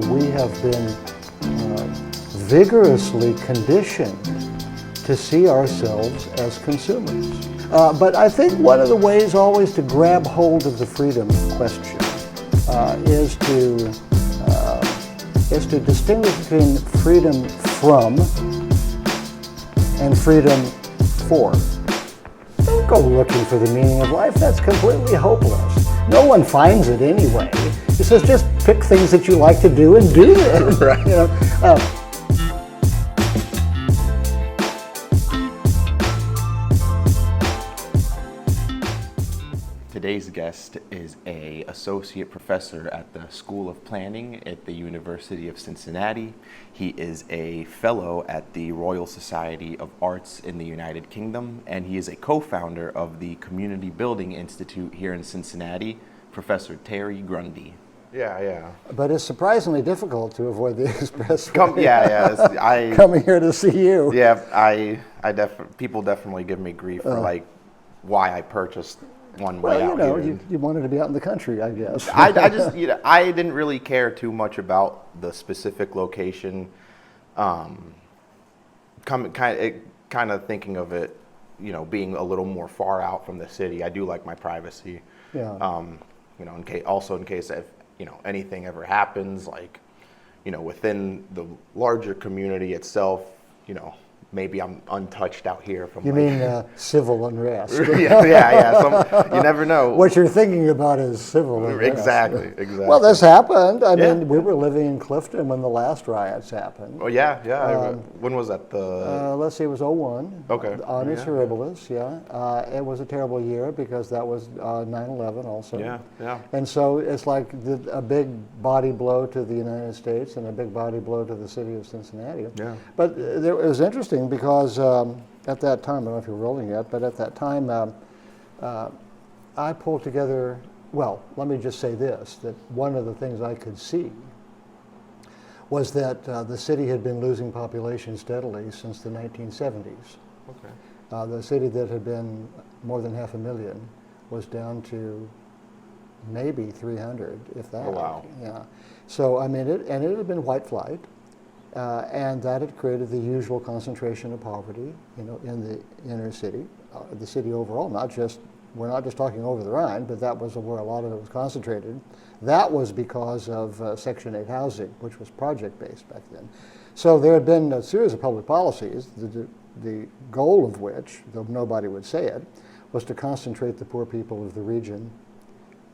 We have been vigorously conditioned to see ourselves as consumers. But I think one of the ways always to grab hold of the freedom question is to distinguish between freedom from and freedom for. Don't go looking for the meaning of life. That's completely hopeless. No one finds it anyway. It says just pick things that you like to do and do them. Right. You know, Today's guest is an associate professor at the School of Planning at the University of Cincinnati. He is a fellow at the Royal Society of Arts in the United Kingdom, and he is a co-founder of the Community Building Institute here in Cincinnati, Professor Terry Grundy. Yeah. but it's surprisingly difficult to avoid the expressway. I Coming here to see you. Yeah, people definitely give me grief for like why I purchased one way out here. You wanted to be out in the country, I guess. I just, I didn't really care too much about the specific location. Kind of thinking of it, being a little more far out from the city. I do like my privacy. Yeah. In case if anything ever happens, like, within the larger community itself, maybe I'm untouched out here from. You mean civil unrest? yeah. You never know. What you're thinking about is civil unrest. Exactly. Well, this happened. I mean, we were living in Clifton when the last riots happened. Oh yeah. When was that? Let's see, it was 01. Okay. Annus Horribilis, yeah. It was a terrible year because that was 9/11 also. Yeah. And so it's like a big body blow to the United States and a big body blow to the city of Cincinnati. Yeah. But it was interesting because at that time, I don't know if you're rolling yet, but at that time I pulled together, well, let me just say this, that one of the things I could see was that the city had been losing population steadily since the 1970s. Okay. The city that had been more than 500,000 was down to maybe 300, if that. Oh, wow. Yeah. So, I mean, it had been white flight. And that had created the usual concentration of poverty, in the inner city, the city overall. We're not just talking over the Rhine, but that was where a lot of it was concentrated. That was because of Section 8 housing, which was project-based back then. So there had been a series of public policies, the goal of which, though nobody would say it, was to concentrate the poor people of the region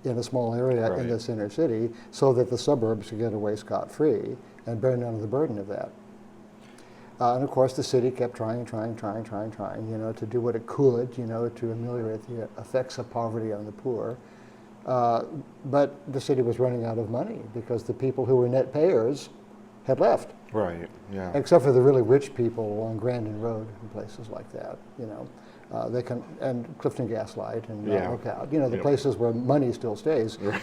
in a small area in this inner city so that the suburbs could get away scot-free and bear none of the burden of that. And of course the city kept trying, to do what it could, to ameliorate the effects of poverty on the poor. But the city was running out of money because the people who were net payers had left. Right, yeah. Except for the really rich people along Grandin Road and places like that, and Clifton Gaslight and Lookout, the places where money still stays. Right.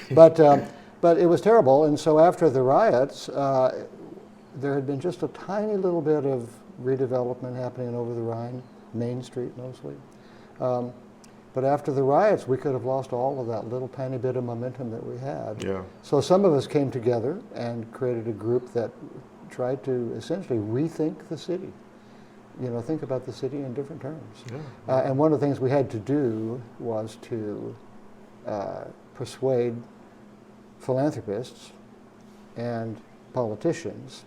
But it was terrible, and so after the riots, there had been just a tiny little bit of redevelopment happening over the Rhine, Main Street mostly. But after the riots, we could have lost all of that little tiny bit of momentum that we had. Yeah. So some of us came together and created a group that tried to essentially rethink the city. Think about the city in different terms. Yeah. And one of the things we had to do was to persuade philanthropists and politicians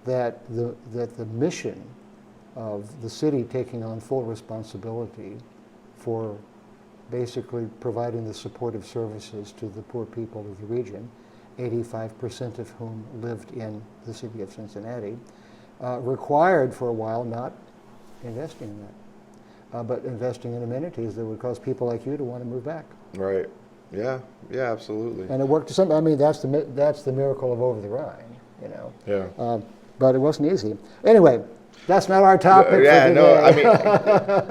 that the mission of the city taking on full responsibility for basically providing the supportive services to the poor people of the region, 85% of whom lived in the city of Cincinnati, required for a while not investing in that, but investing in amenities that would cause people like you to want to move back. Right. Yeah, absolutely. And it worked to some. I mean, that's the miracle of Over the Rhine, Yeah. But it wasn't easy. Anyway, that's not our topic. For today. No, I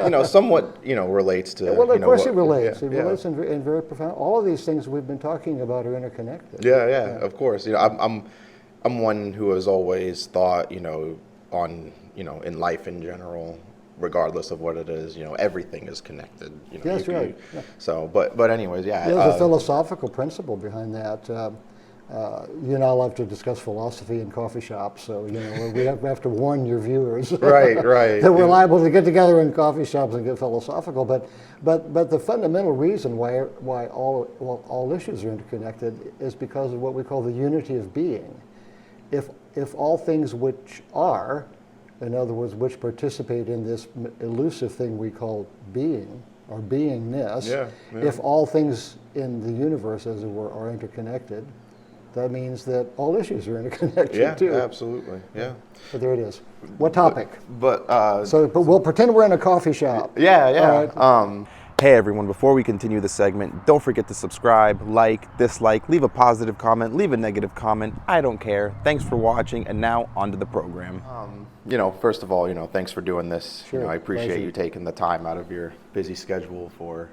mean, somewhat, relates to. Well, of course it relates. It relates in very profound. All of these things we've been talking about are interconnected. Yeah, of course. I'm one who has always thought, in life in general, regardless of what it is, everything is connected. That's right. So, but anyways, There's a philosophical principle behind that. you and I love to discuss philosophy in coffee shops, so we have to warn your viewers right. that we're liable to get together in coffee shops and get philosophical. But the fundamental reason why all issues are interconnected is because of what we call the unity of being. If all things which are, in other words, which participate in this elusive thing we call being or beingness, if all things in the universe, as it were, are interconnected, that means that all issues are interconnected too. Yeah, absolutely. Yeah. But there it is. What topic? But we'll pretend we're in a coffee shop. Yeah. Right. Hey everyone, before we continue the segment, don't forget to subscribe, like, dislike, leave a positive comment, leave a negative comment. I don't care. Thanks for watching, and now on to the program. First of all, thanks for doing this. Sure, I appreciate pleasure. you taking the time out of your busy schedule for,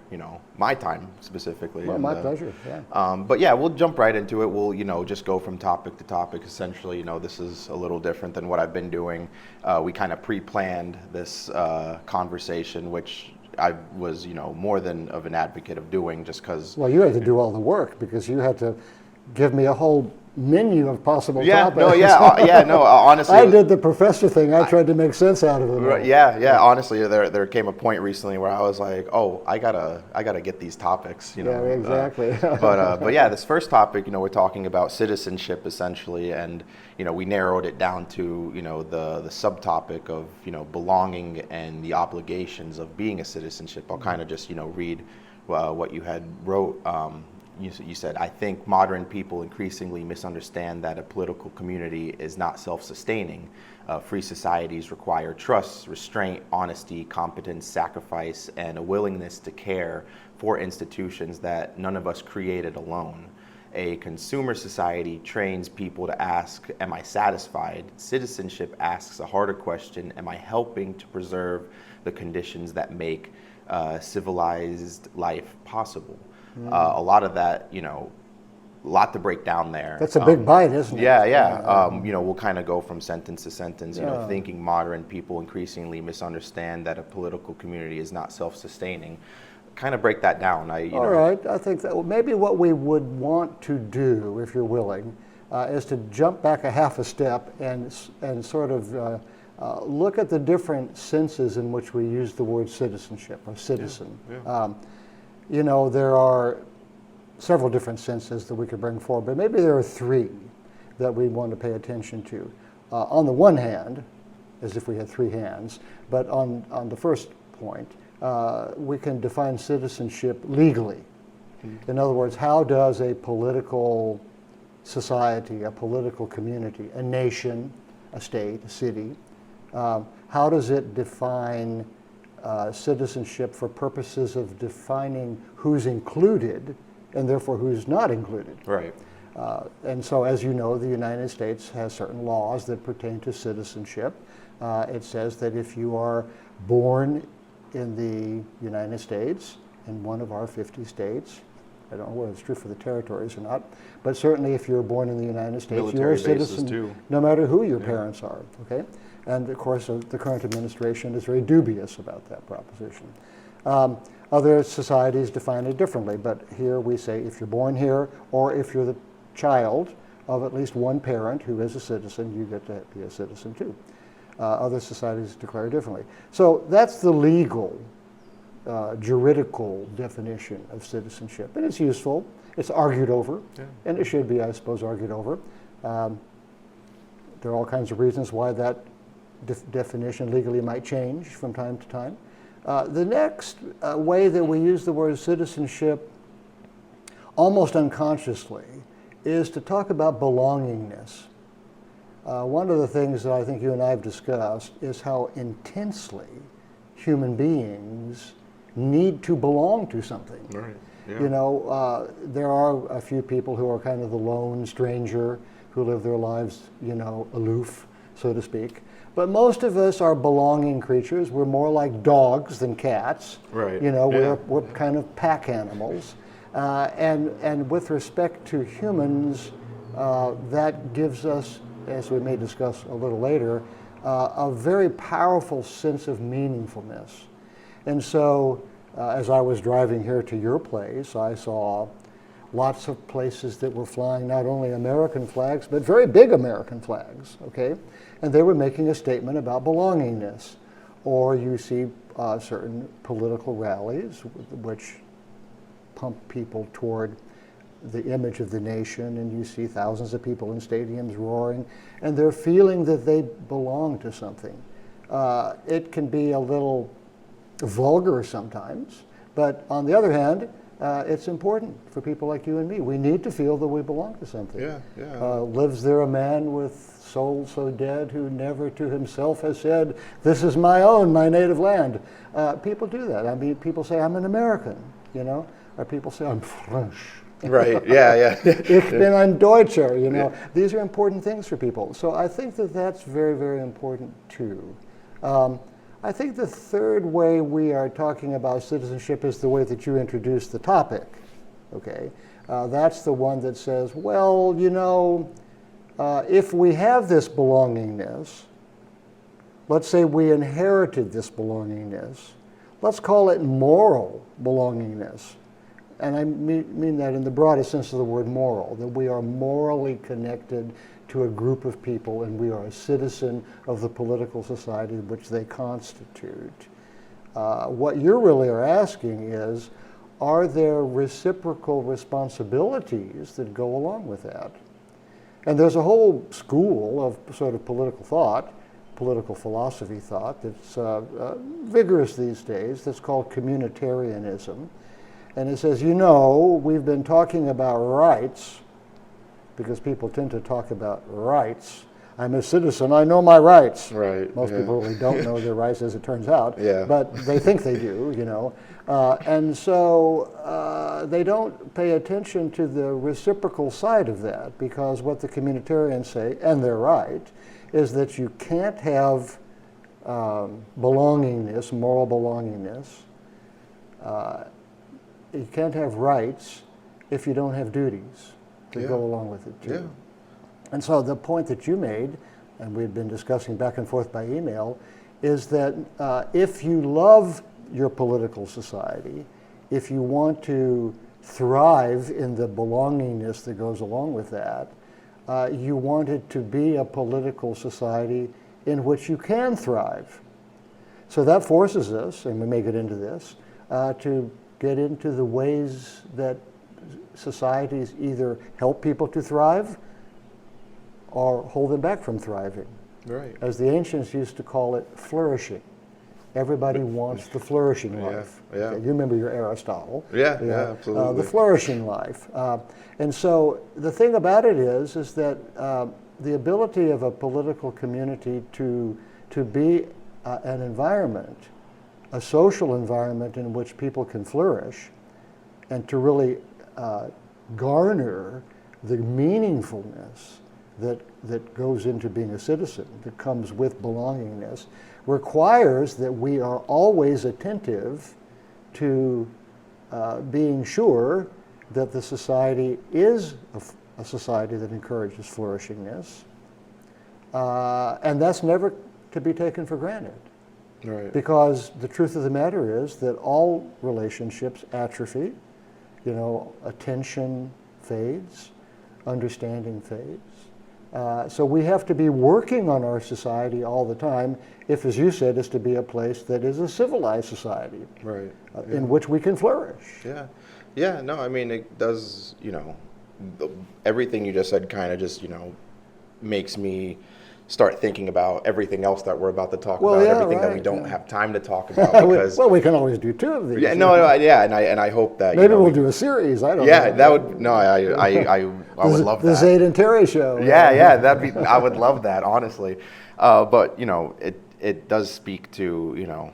my time specifically. Well, my pleasure, yeah. But yeah, we'll jump right into it. We'll, just go from topic to topic. Essentially, this is a little different than what I've been doing. We kind of pre-planned this conversation, which I was, more than of an advocate of doing, just because. Well, you had to do all the work because you had to give me a whole menu of possible topics. Honestly, I did the professor thing. I tried to make sense out of it. Yeah. Honestly, there came a point recently where I was like, oh, I gotta get these topics. Yeah, exactly. But yeah, this first topic, we're talking about citizenship essentially, and we narrowed it down to the subtopic of belonging and the obligations of being a citizenship. I'll kind of just read what you had wrote. You said, I think modern people increasingly misunderstand that a political community is not self-sustaining. Free societies require trust, restraint, honesty, competence, sacrifice, and a willingness to care for institutions that none of us created alone. A consumer society trains people to ask, am I satisfied? Citizenship asks a harder question, am I helping to preserve the conditions that make civilized life possible? A lot of that, a lot to break down there. That's a big bite, isn't it? Yeah. We'll kind of go from sentence to sentence. Thinking modern people increasingly misunderstand that a political community is not self-sustaining. Kind of break that down. All right. I think that maybe what we would want to do, if you're willing, is to jump back a half a step and sort of look at the different senses in which we use the word citizenship or citizen. There are several different senses that we could bring forward, but maybe there are three that we want to pay attention to. On the one hand, as if we had three hands, but on the first point, we can define citizenship legally. In other words, how does a political society, a political community, a nation, a state, a city, how does it define citizenship for purposes of defining who's included and therefore who's not included? Right. And so, as you know, the United States has certain laws that pertain to citizenship. It says that if you are born in the United States, in one of our 50 states, I don't know whether it's true for the territories or not, but certainly if you're born in the United States, you're a citizen no matter who your parents are, okay? And of course, the current administration is very dubious about that proposition. Other societies define it differently, but here we say if you're born here or if you're the child of at least one parent who is a citizen, you get to be a citizen too. Other societies declare differently. So that's the legal, juridical definition of citizenship. And it's useful. It's argued over, and it should be, I suppose, argued over. There are all kinds of reasons why that definition legally might change from time to time. The next way that we use the word citizenship, almost unconsciously, is to talk about belongingness. One of the things that I think you and I have discussed is how intensely human beings need to belong to something. Right. Yeah. There are a few people who are kind of the lone stranger who live their lives, aloof, so to speak. But most of us are belonging creatures. We're more like dogs than cats. Right. We're kind of pack animals. And with respect to humans, that gives us, as we may discuss a little later, a very powerful sense of meaningfulness. And so, as I was driving here to your place, I saw lots of places that were flying not only American flags, but very big American flags, okay? And they were making a statement about belongingness. Or you see certain political rallies which pump people toward the image of the nation, and you see thousands of people in stadiums roaring, and they're feeling that they belong to something. It can be a little vulgar sometimes, but on the other hand, it's important for people like you and me. We need to feel that we belong to something. Yeah, yeah. Lives there a man with soul so dead who never to himself has said, "This is my own, my native land." People do that. I mean, people say, "I'm an American," you know, or people say, "I'm French." Right. Yeah. Yeah. Ich bin ein Deutscher. You know, these are important things for people. So I think that that's very, very important too. I think the third way we are talking about citizenship is the way that you introduced the topic. Okay, that's the one that says, well, you know, if we have this belongingness, let's say we inherited this belongingness, let's call it moral belongingness. And I mean that in the broadest sense of the word moral, that we are morally connected to a group of people and we are a citizen of the political society which they constitute. What you really are asking is, are there reciprocal responsibilities that go along with that? And there's a whole school of sort of political thought, political philosophy thought, that's vigorous these days, that's called communitarianism. And it says, you know, we've been talking about rights, because people tend to talk about rights. I'm a citizen, I know my rights. Right. Most people really don't know their rights, as it turns out, Yeah. but they think they do, you know. And so they don't pay attention to the reciprocal side of that, because what the communitarians say, and they're right, is that you can't have belongingness, moral belongingness. You can't have rights if you don't have duties to go along with it too. Yeah. And so the point that you made, and we've been discussing back and forth by email, is that if you love your political society, if you want to thrive in the belongingness that goes along with that, you want it to be a political society in which you can thrive. So that forces us, and we may get into this, to get into the ways that societies either help people to thrive or hold them back from thriving. Right. As the ancients used to call it, flourishing. Everybody wants the flourishing life. Yeah. Okay, you remember your Aristotle. Yeah, absolutely. The flourishing life. And so the thing about it is that the ability of a political community to be an environment, a social environment in which people can flourish, and to really garner the meaningfulness that goes into being a citizen, that comes with belongingness, requires that we are always attentive to being sure that the society is a society that encourages flourishingness, and that's never to be taken for granted. Right. Because the truth of the matter is that all relationships atrophy, you know, attention fades, understanding fades. So we have to be working on our society all the time if, as you said, it's to be a place that is a civilized society, Right. in which we can flourish. Yeah. Yeah, no, I mean, it does, you know, everything you just said kind of just, you know, makes me start thinking about everything else that we're about to talk about, everything that we don't have time to talk about. Because, well, we can always do two of these. yeah, and I hope that, Maybe we'll do a series, I don't know. Yeah, that would, no, I would love that. The Zaid and Terry show. Yeah, I would love that, honestly. But, you know, it does speak to, you know,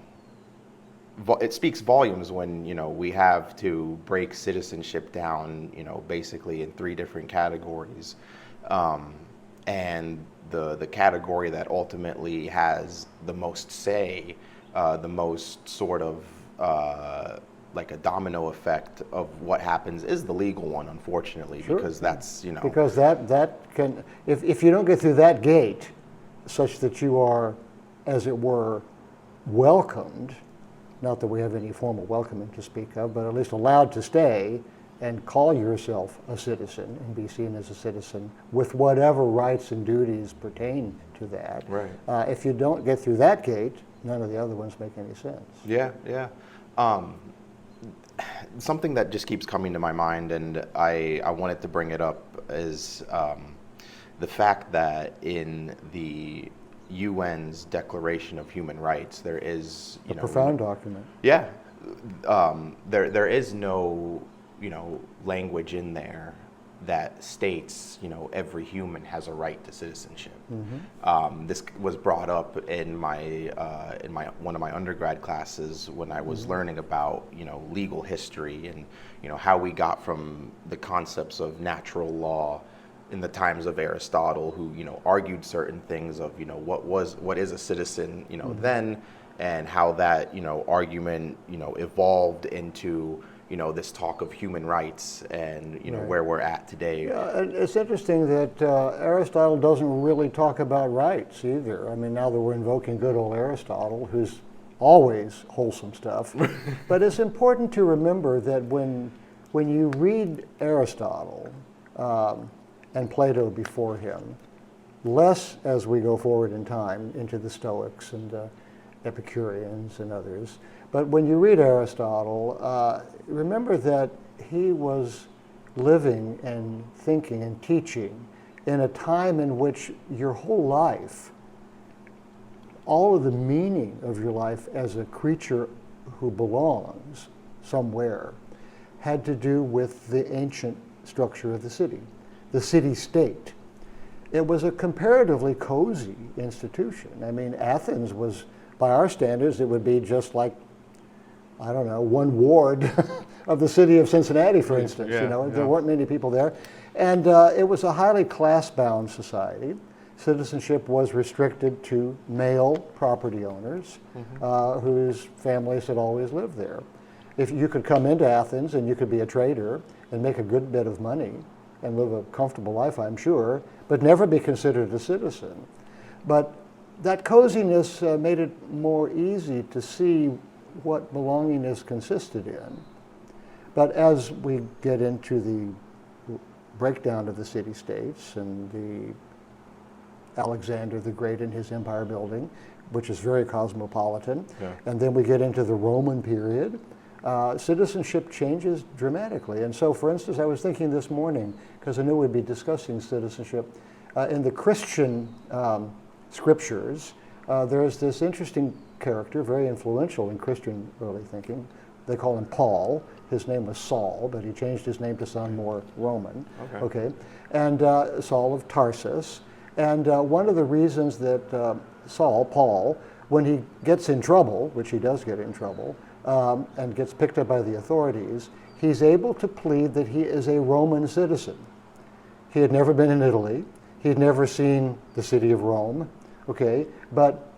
it speaks volumes when, you know, we have to break citizenship down, you know, basically in 3 different categories. And the category that ultimately has the most say, the most sort of like a domino effect of what happens is the legal one, unfortunately, Sure. because that's, you know. Because that can, if you don't get through that gate such that you are, as it were, welcomed, not that we have any formal welcoming to speak of, but at least allowed to stay and call yourself a citizen and be seen as a citizen with whatever rights and duties pertain to that. Right. If you don't get through that gate, none of the other ones make any sense. Yeah, yeah. Something that just keeps coming to my mind, and I wanted to bring it up, is the fact that in the UN's Declaration of Human Rights, there is, A profound document. Yeah, there is no, language in there that states, every human has a right to citizenship. This was brought up in my one of my undergrad classes when I was learning about, legal history and, how we got from the concepts of natural law in the times of Aristotle, who, argued certain things of, what is a citizen, then, and how that, argument, evolved into, this talk of human rights and, Right. where we're at today. Yeah, and it's interesting that Aristotle doesn't really talk about rights either. I mean, now that we're invoking good old Aristotle, who's always wholesome stuff, but it's important to remember that when you read Aristotle and Plato before him, less as we go forward in time into the Stoics and Epicureans and others, but when you read Aristotle, remember that he was living and thinking and teaching in a time in which your whole life, all of the meaning of your life as a creature who belongs somewhere, had to do with the ancient structure of the city-state. It was a comparatively cozy institution. I mean, Athens was, by our standards, it would be just like, I don't know, one ward of the city of Cincinnati, for instance. There weren't many people there. And it was a highly class-bound society. Citizenship was restricted to male property owners whose families had always lived there. If you could come into Athens and you could be a trader and make a good bit of money and live a comfortable life, I'm sure, but never be considered a citizen. But that coziness made it more easy to see what belongingness consisted in. But as we get into the breakdown of the city-states and the Alexander the Great and his empire building, which is very cosmopolitan, and then we get into the Roman period, citizenship changes dramatically. And so, for instance, I was thinking this morning, because I knew we'd be discussing citizenship, in the Christian scriptures, there's this interesting character, very influential in Christian early thinking. They call him Paul. His name was Saul, but he changed his name to sound more Roman. Okay. And Saul of Tarsus. And one of the reasons that Paul, when he gets in trouble, which he does get in trouble, and gets picked up by the authorities, he's able to plead that he is a Roman citizen. He had never been in Italy. He had never seen the city of Rome. Okay, but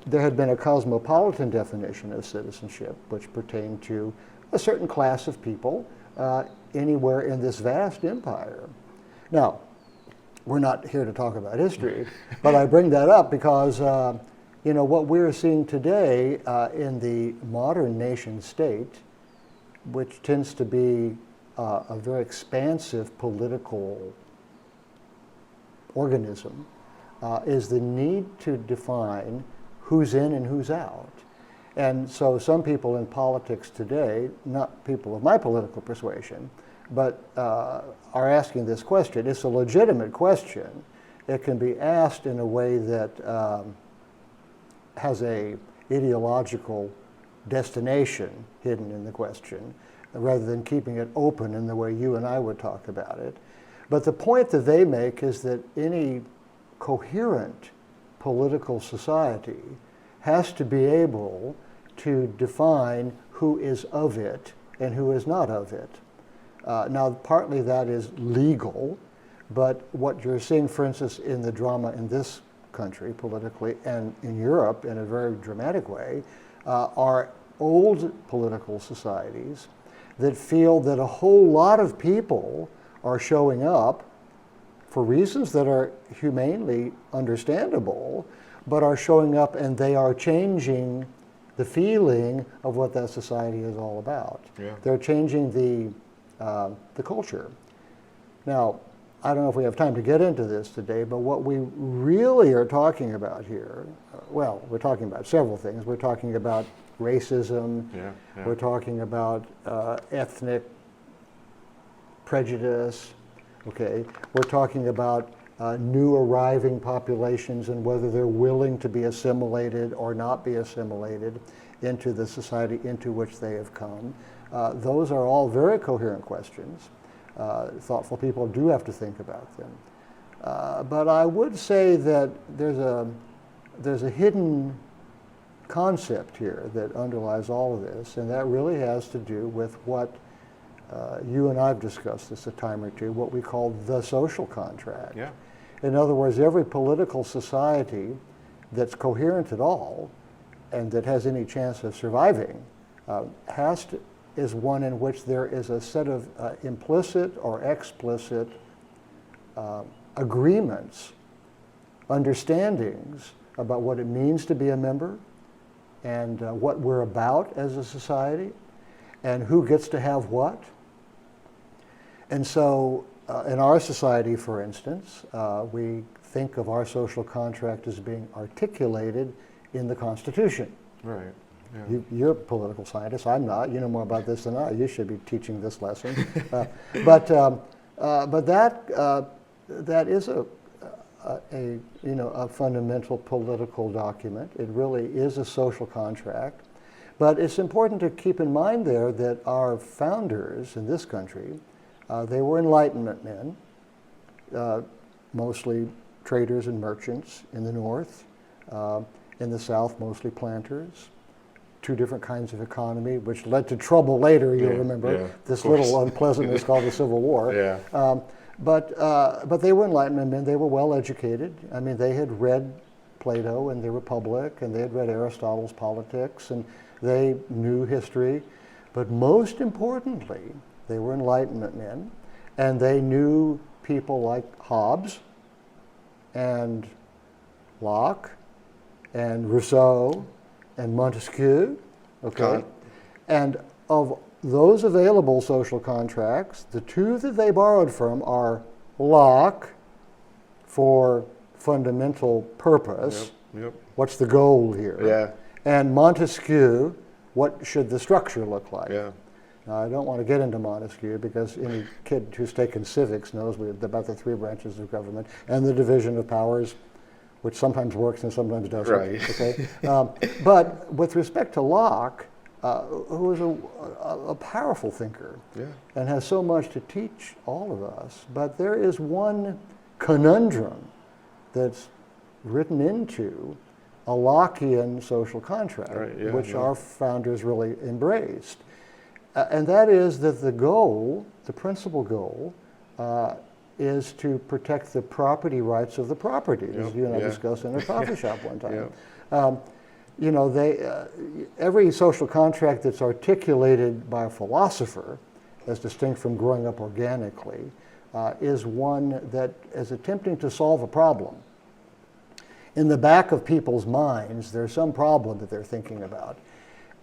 there had been a cosmopolitan definition of citizenship, which pertained to a certain class of people anywhere in this vast empire. Now, we're not here to talk about history, but I bring that up because what we're seeing today in the modern nation state, which tends to be a very expansive political organism, is the need to define who's in and who's out. And so some people in politics today, not people of my political persuasion, but are asking this question. It's a legitimate question. It can be asked in a way that has a ideological destination hidden in the question, rather than keeping it open in the way you and I would talk about it. But the point that they make is that any coherent political society has to be able to define who is of it and who is not of it. Now, partly that is legal, but what you're seeing, for instance, in the drama in this country politically and in Europe in a very dramatic way, are old political societies that feel that a whole lot of people are showing up for reasons that are humanely understandable, but are showing up and they are changing the feeling of what that society is all about. Yeah. They're changing the the culture. Now, I don't know if we have time to get into this today, but what we really are talking about here, well, we're talking about several things. We're talking about racism. We're talking about ethnic prejudice. Okay, we're talking about new arriving populations and whether they're willing to be assimilated or not be assimilated into the society into which they have come. Those are all very coherent questions. Thoughtful people do have to think about them. But I would say that there's a hidden concept here that underlies all of this, and that really has to do with what you and I've discussed this a time or two, what we call the social contract. Yeah. In other words, every political society that's coherent at all and that has any chance of surviving is one in which there is a set of implicit or explicit agreements, understandings about what it means to be a member and what we're about as a society and who gets to have what. And so in our society, for instance, we think of our social contract as being articulated in the Constitution. Right. Yeah. You're a political scientist. I'm not. You know more about this than I. You should be teaching this lesson. But that is a fundamental political document. It really is a social contract. But it's important to keep in mind there that our founders in this country, they were Enlightenment men, mostly traders and merchants in the North. In the South, mostly planters. Two different kinds of economy, which led to trouble later, you'll remember, this little unpleasantness called the Civil War. Yeah. But they were Enlightenment men. They were well educated. I mean, they had read Plato and the Republic, and they had read Aristotle's Politics, and they knew history. But most importantly, they were Enlightenment men, and they knew people like Hobbes and Locke and Rousseau and Montesquieu, okay? And of those available social contracts, the two that they borrowed from are Locke for fundamental purpose. Yep. What's the goal here? Yeah. And Montesquieu, what should the structure look like? Yeah. Now, I don't want to get into Montesquieu because any kid who's taken civics knows about the three branches of government and the division of powers, which sometimes works and sometimes doesn't. Right. Okay. But with respect to Locke, who was a powerful thinker and has so much to teach all of us, but there is one conundrum that's written into a Lockean social contract, which our founders really embraced. And that is that the goal, the principal goal, is to protect the property rights of the property, as you and I discussed in a coffee shop one time. Every social contract that's articulated by a philosopher, as distinct from growing up organically, is one that is attempting to solve a problem. In the back of people's minds, there's some problem that they're thinking about.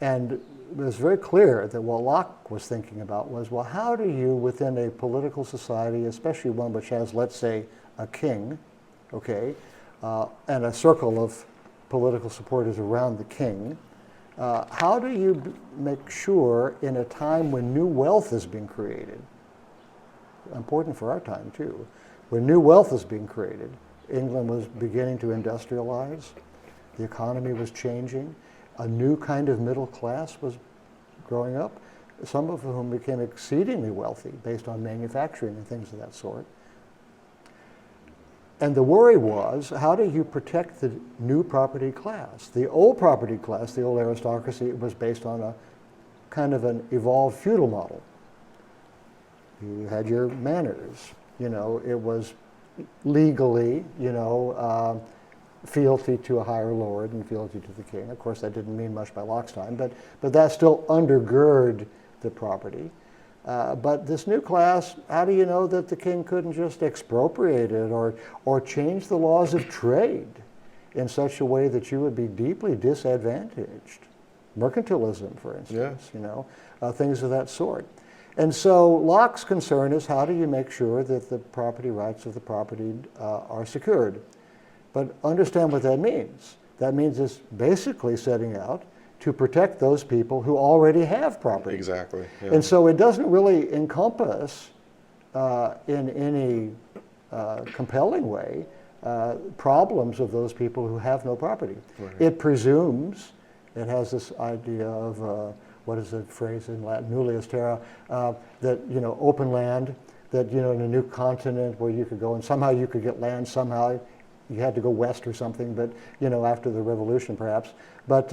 And it was very clear that what Locke was thinking about was, well, how do you, within a political society, especially one which has, let's say, a king, okay, and a circle of political supporters around the king, how do you make sure in a time when new wealth is being created, important for our time too, when new wealth is being created, England was beginning to industrialize, the economy was changing, a new kind of middle class was growing up, some of whom became exceedingly wealthy based on manufacturing and things of that sort. And the worry was, how do you protect the new property class? The old property class, the old aristocracy, was based on a kind of an evolved feudal model. You had your manors, it was legally, fealty to a higher lord and fealty to the king. Of course, that didn't mean much by Locke's time, but that still undergirded the property. But this new class, how do you know that the king couldn't just expropriate it or change the laws of trade in such a way that you would be deeply disadvantaged? Mercantilism, for instance, things of that sort. And so Locke's concern is how do you make sure that the property rights of the property are secured? But understand what that means. That means it's basically setting out to protect those people who already have property. Exactly. Yeah. And so it doesn't really encompass in any compelling way problems of those people who have no property. Right. It presumes, it has this idea of, what is the phrase in Latin, nullius terra, that, open land, that, in a new continent where you could go and somehow you could get land, somehow you had to go west or something, but, after the revolution perhaps, but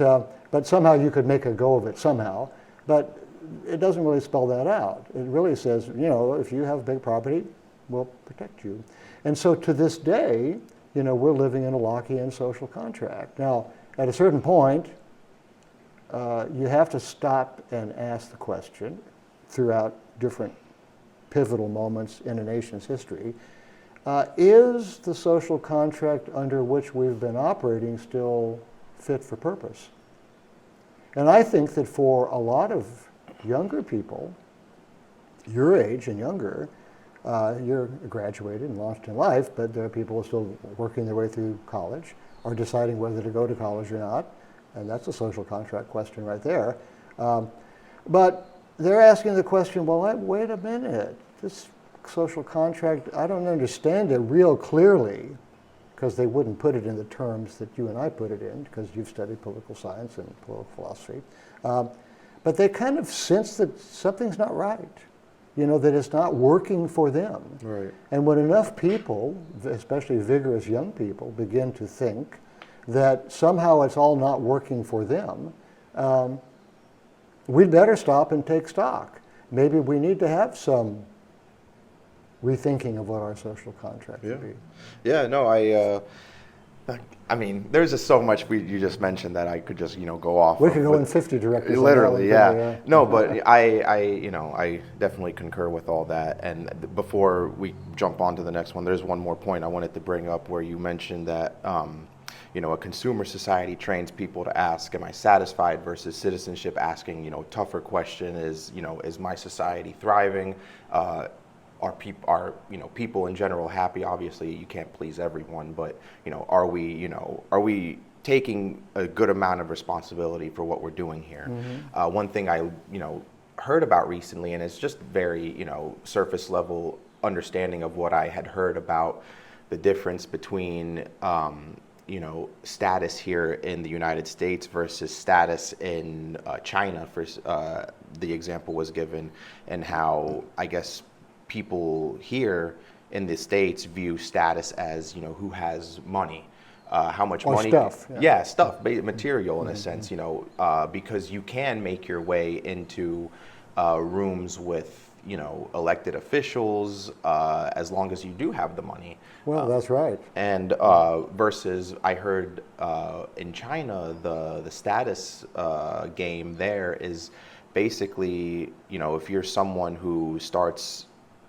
somehow you could make a go of it somehow. But it doesn't really spell that out. It really says, if you have big property, we'll protect you. And so to this day, we're living in a Lockean social contract. Now, at a certain point, you have to stop and ask the question throughout different pivotal moments in a nation's history, is the social contract under which we've been operating still fit for purpose? And I think that for a lot of younger people, your age and younger, you're graduated and launched in life, but there are people who are still working their way through college or deciding whether to go to college or not. And that's a social contract question right there. But they're asking the question, well, wait a minute. This social contract, I don't understand it real clearly, because they wouldn't put it in the terms that you and I put it in, because you've studied political science and political philosophy. But they kind of sense that something's not right, that it's not working for them. Right. And when enough people, especially vigorous young people, begin to think that somehow it's all not working for them, we'd better stop and take stock. Maybe we need to have some rethinking of what our social contract should be. Yeah, no, I mean, there's just so much you just mentioned that I could just, go off. We could go in 50 directions. Literally, yeah. No, but I definitely concur with all that. And before we jump on to the next one, there's one more point I wanted to bring up where you mentioned that, a consumer society trains people to ask, am I satisfied, versus citizenship asking, tougher question is, is my society thriving? Are people in general happy? Obviously, you can't please everyone, but are we taking a good amount of responsibility for what we're doing here? Mm-hmm. One thing I heard about recently, and it's just very surface level understanding of what I had heard about the difference between status here in the United States versus status in China. For the example was given, and how I guess people here in the States view status as, who has money, how much money. Stuff. Yeah, stuff, material in a sense, because you can make your way into rooms with, elected officials as long as you do have the money. Well, that's right. And versus I heard in China, the status game there is basically, if you're someone who starts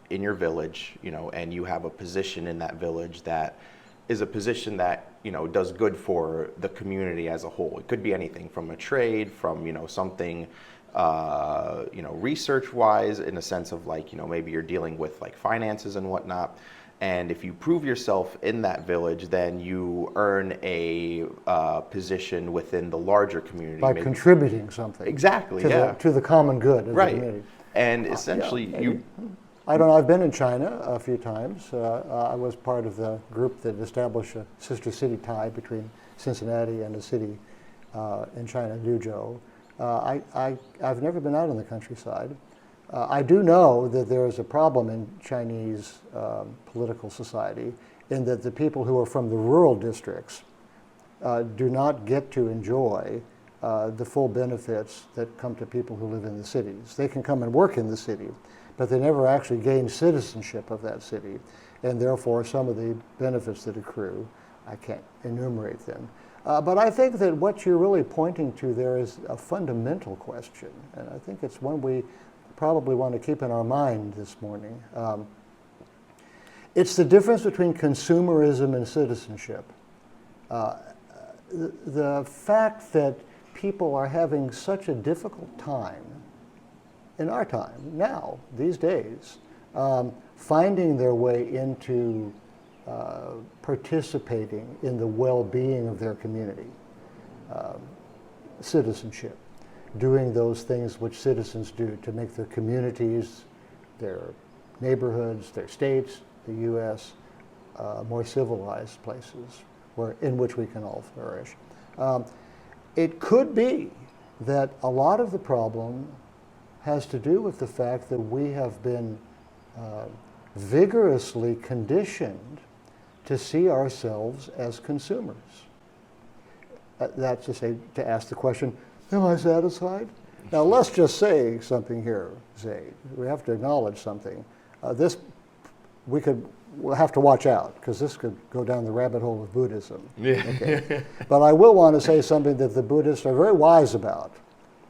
in your village, and you have a position in that village that is a position that, does good for the community as a whole. It could be anything from a trade, from, something, research-wise, in a sense of like, maybe you're dealing with like finances and whatnot. And if you prove yourself in that village, then you earn a position within the larger community. By contributing something. Exactly, to the common good of the community. And essentially I don't know, I've been in China a few times. I was part of the group that established a sister city tie between Cincinnati and a city in China, Luzhou. I've never been out in the countryside. I do know that there is a problem in Chinese political society in that the people who are from the rural districts do not get to enjoy the full benefits that come to people who live in the cities. They can come and work in the city, but they never actually gain citizenship of that city. And therefore, some of the benefits that accrue, I can't enumerate them. But I think that what you're really pointing to there is a fundamental question, and I think it's one we probably want to keep in our mind this morning. It's the difference between consumerism and citizenship. The fact that people are having such a difficult time, in our time, now, these days, finding their way into participating in the well-being of their community. Citizenship, doing those things which citizens do to make their communities, their neighborhoods, their states, the U.S., more civilized places in which we can all flourish. It could be that a lot of the problem has to do with the fact that we have been vigorously conditioned to see ourselves as consumers. That's to say, to ask the question, am I satisfied? Now let's just say something here, Zaid. We have to acknowledge something. We'll have to watch out, because this could go down the rabbit hole of Buddhism. Yeah. Okay. But I will want to say something that the Buddhists are very wise about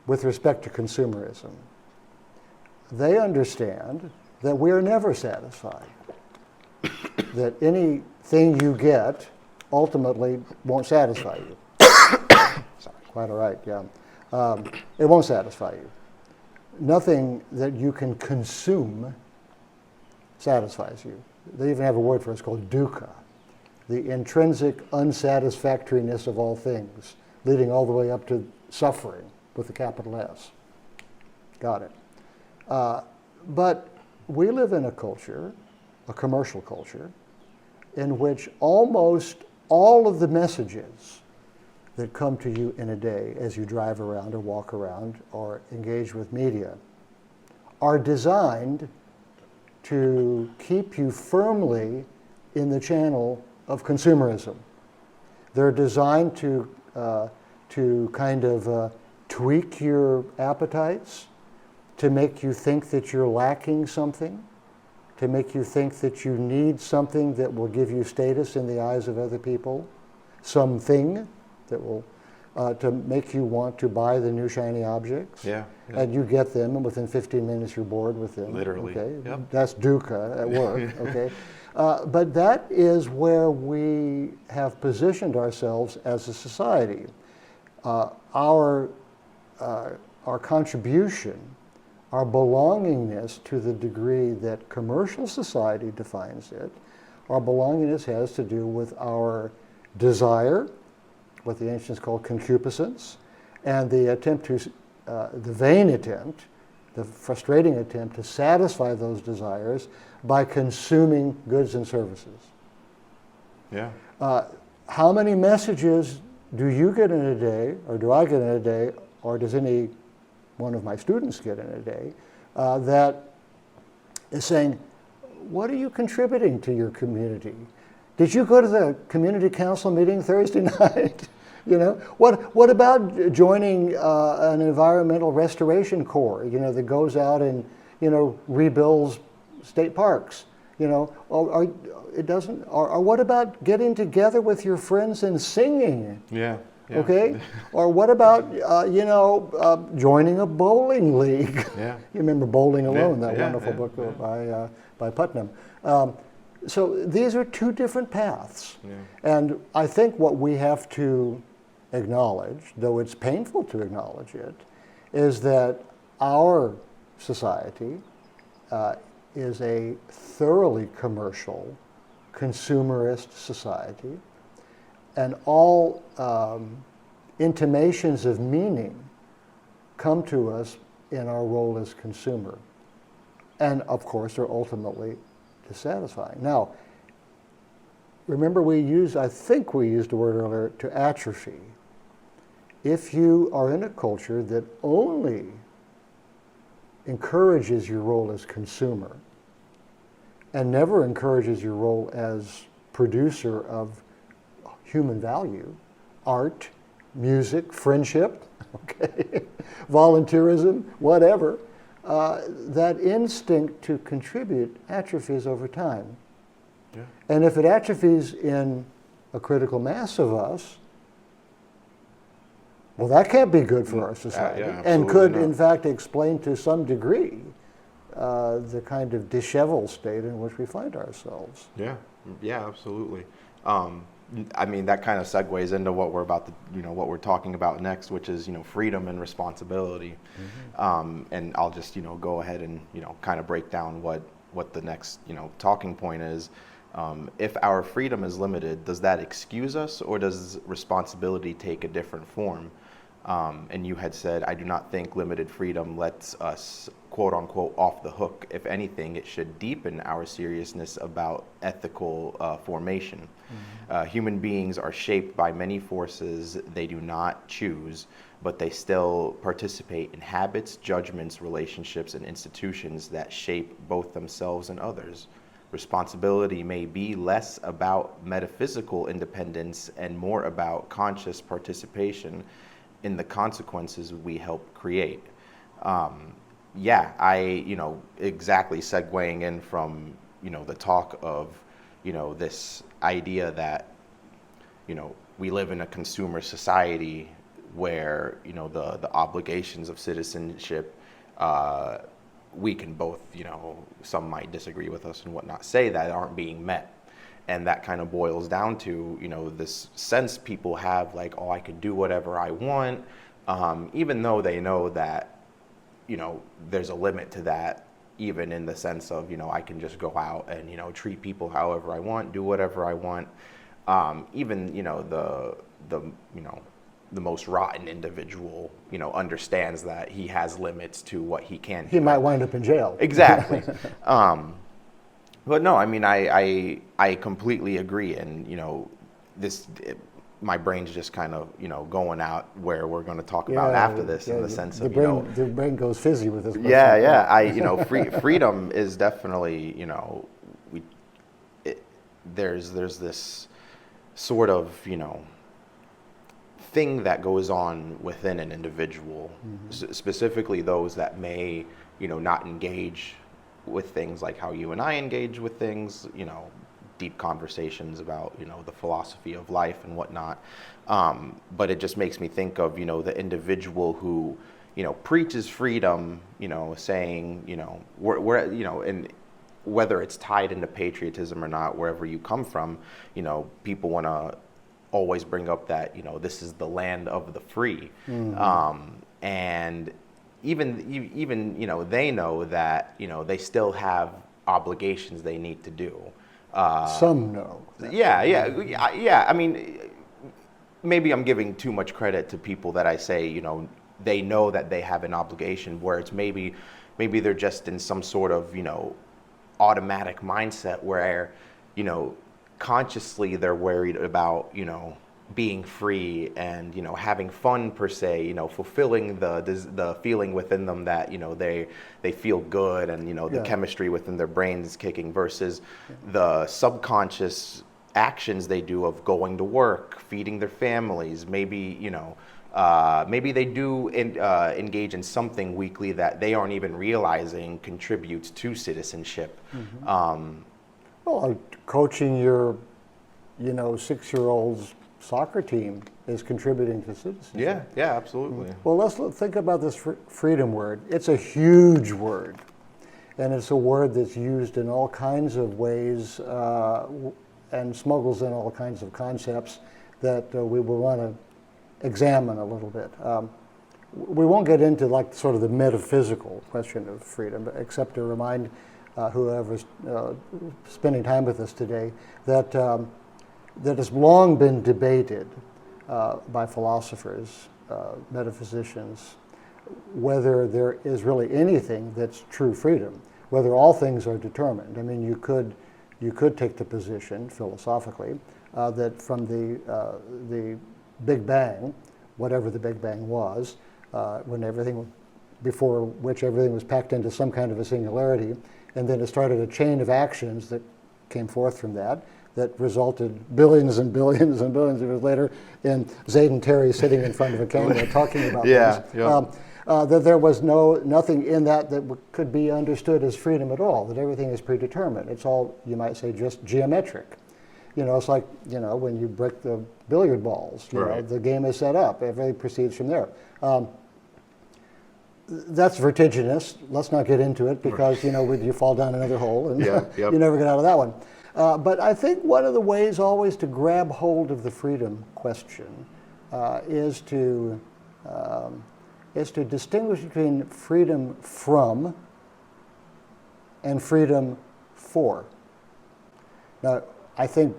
with respect to consumerism. They understand that we are never satisfied, that anything you get ultimately won't satisfy you. Sorry, quite all right, yeah. It won't satisfy you. Nothing that you can consume satisfies you. They even have a word for it, it's called dukkha, the intrinsic unsatisfactoriness of all things, leading all the way up to suffering with a capital S. Got it. But we live in a culture, a commercial culture, in which almost all of the messages that come to you in a day as you drive around or walk around or engage with media are designed to keep you firmly in the channel of consumerism. They're designed to kind of tweak your appetites, to make you think that you're lacking something, to make you think that you need something that will give you status in the eyes of other people, something that will, to make you want to buy the new shiny objects. Yeah. And you get them, and within 15 minutes you're bored with them. Literally. Okay? Yep. That's dukkha at work. Okay. But that is where we have positioned ourselves as a society. Our contribution, our belongingness to the degree that commercial society defines it, our belongingness has to do with our desire, what the ancients called concupiscence, and the attempt to, the vain attempt, the frustrating attempt to satisfy those desires by consuming goods and services. Yeah. How many messages do you get in a day, or do I get in a day, or does any one of my students get in a day, that is saying, what are you contributing to your community? Did you go to the community council meeting Thursday night? You know, what about joining an environmental restoration corps? You know, that goes out and rebuilds state parks. You know, or it doesn't. Or what about getting together with your friends and singing? Yeah. Yeah. Okay. Or what about joining a bowling league? Yeah. You remember Bowling Alone, Yeah, that yeah, wonderful yeah, book by Putnam. So these are two different paths. Yeah. And I think what we have to acknowledge, though it's painful to acknowledge it, is that our society is a thoroughly commercial, consumerist society, and all intimations of meaning come to us in our role as consumer, and of course are ultimately dissatisfying. Now, remember I think we used the word earlier, to atrophy. If you are in a culture that only encourages your role as consumer and never encourages your role as producer of human value, art, music, friendship, okay, volunteerism, whatever, that instinct to contribute atrophies over time. Yeah. And if it atrophies in a critical mass of us, well, that can't be good for our society, and could, not. in fact, explain to some degree the kind of disheveled state in which we find ourselves. Yeah, yeah, absolutely. I mean, that kind of segues into what we're about to, what we're talking about next, which is, freedom and responsibility. And I'll just, go ahead and, kind of break down what the next, talking point is. If our freedom is limited, does that excuse us, or does responsibility take a different form? And you had said, I do not think limited freedom lets us, quote unquote, off the hook. If anything, it should deepen our seriousness about ethical formation. Human beings are shaped by many forces they do not choose, but they still participate in habits, judgments, relationships, and institutions that shape both themselves and others. Responsibility may be less about metaphysical independence and more about conscious participation in the consequences we help create. Exactly segueing in from, the talk of, this idea that, we live in a consumer society where, the obligations of citizenship, we can both, some might disagree with us and whatnot, say that aren't being met. And that kind of boils down to, this sense people have like, oh, I could do whatever I want, even though they know that, there's a limit to that, even in the sense of, I can just go out and, treat people however I want, do whatever I want. Even, the most rotten individual, understands that he has limits to what he can do. He might wind up in jail. Exactly. But no, I mean, I completely agree. And, my brain's just kind of, going out where we're going to talk about after this, in the sense of, the brain goes fizzy with this. Freedom is definitely, there's this sort of, thing that goes on within an individual, specifically those that may, not engage with things like how you and I engage with things, deep conversations about, the philosophy of life and whatnot. But it just makes me think of, the individual who, preaches freedom, saying, we're and whether it's tied into patriotism or not, wherever you come from, people want to always bring up that, this is the land of the free. And even, they know that, they still have obligations they need to do. Some know. Yeah. I mean, maybe I'm giving too much credit to people that I say, they know that they have an obligation, where it's maybe they're just in some sort of, automatic mindset where, consciously they're worried about, being free and, having fun per se, fulfilling the feeling within them that, they feel good and, the chemistry within their brains is kicking, versus the subconscious actions they do of going to work, feeding their families, maybe, maybe they do engage in something weekly that they aren't even realizing contributes to citizenship. Well, coaching your, 6-year-old's soccer team is contributing to citizenship. Yeah, absolutely. Well, let's think about this freedom word. It's a huge word, and it's a word that's used in all kinds of ways and smuggles in all kinds of concepts that we will want to examine a little bit. We won't get into like sort of the metaphysical question of freedom, except to remind whoever's spending time with us today that that has long been debated by philosophers, metaphysicians, whether there is really anything that's true freedom, whether all things are determined. I mean, you could take the position philosophically that from the Big Bang, whatever the Big Bang was, before which everything was packed into some kind of a singularity, and then it started a chain of actions that came forth from that resulted billions and billions and billions of years later in Zayd and Terry sitting in front of a camera talking about things. That there was nothing in that could be understood as freedom at all, that everything is predetermined. It's all, you might say, just geometric. It's like, when you break the billiard balls, the game is set up, everything proceeds from there. That's vertiginous. Let's not get into it because, you fall down another hole and you never get out of that one. But I think one of the ways always to grab hold of the freedom question is to distinguish between freedom from and freedom for. Now, I think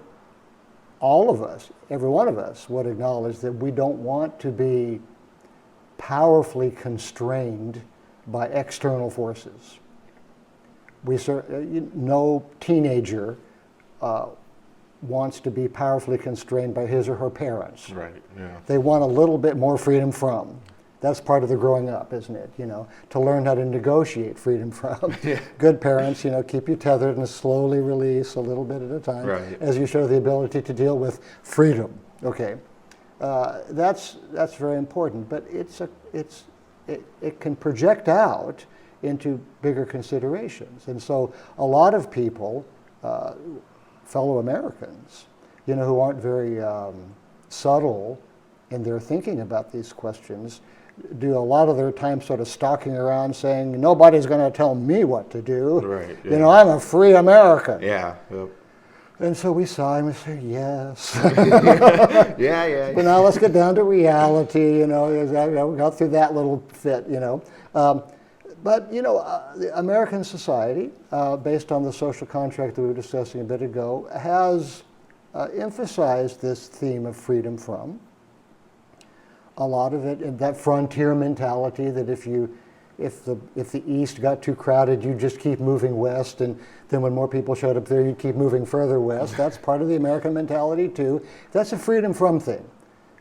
all of us, every one of us, would acknowledge that we don't want to be powerfully constrained by external forces. No teenager wants to be powerfully constrained by his or her parents. Right. Yeah. They want a little bit more freedom from. That's part of the growing up, isn't it? To learn how to negotiate freedom from. Yeah. Good parents, keep you tethered and slowly release a little bit at a time as you show the ability to deal with freedom. Okay, that's very important. But it can project out into bigger considerations, and so a lot of people, fellow Americans, who aren't very subtle in their thinking about these questions, do a lot of their time sort of stalking around saying, nobody's going to tell me what to do. Right. Yeah. I'm a free American. Yeah. Yep. And so we sigh and we say, yes. Yeah. But now let's get down to reality, we got through that little fit, But, the American society, based on the social contract that we were discussing a bit ago, has emphasized this theme of freedom from. A lot of it, that frontier mentality that if the East got too crowded, you just keep moving west, and then when more people showed up there, you keep moving further west. That's part of the American mentality too. That's a freedom from thing.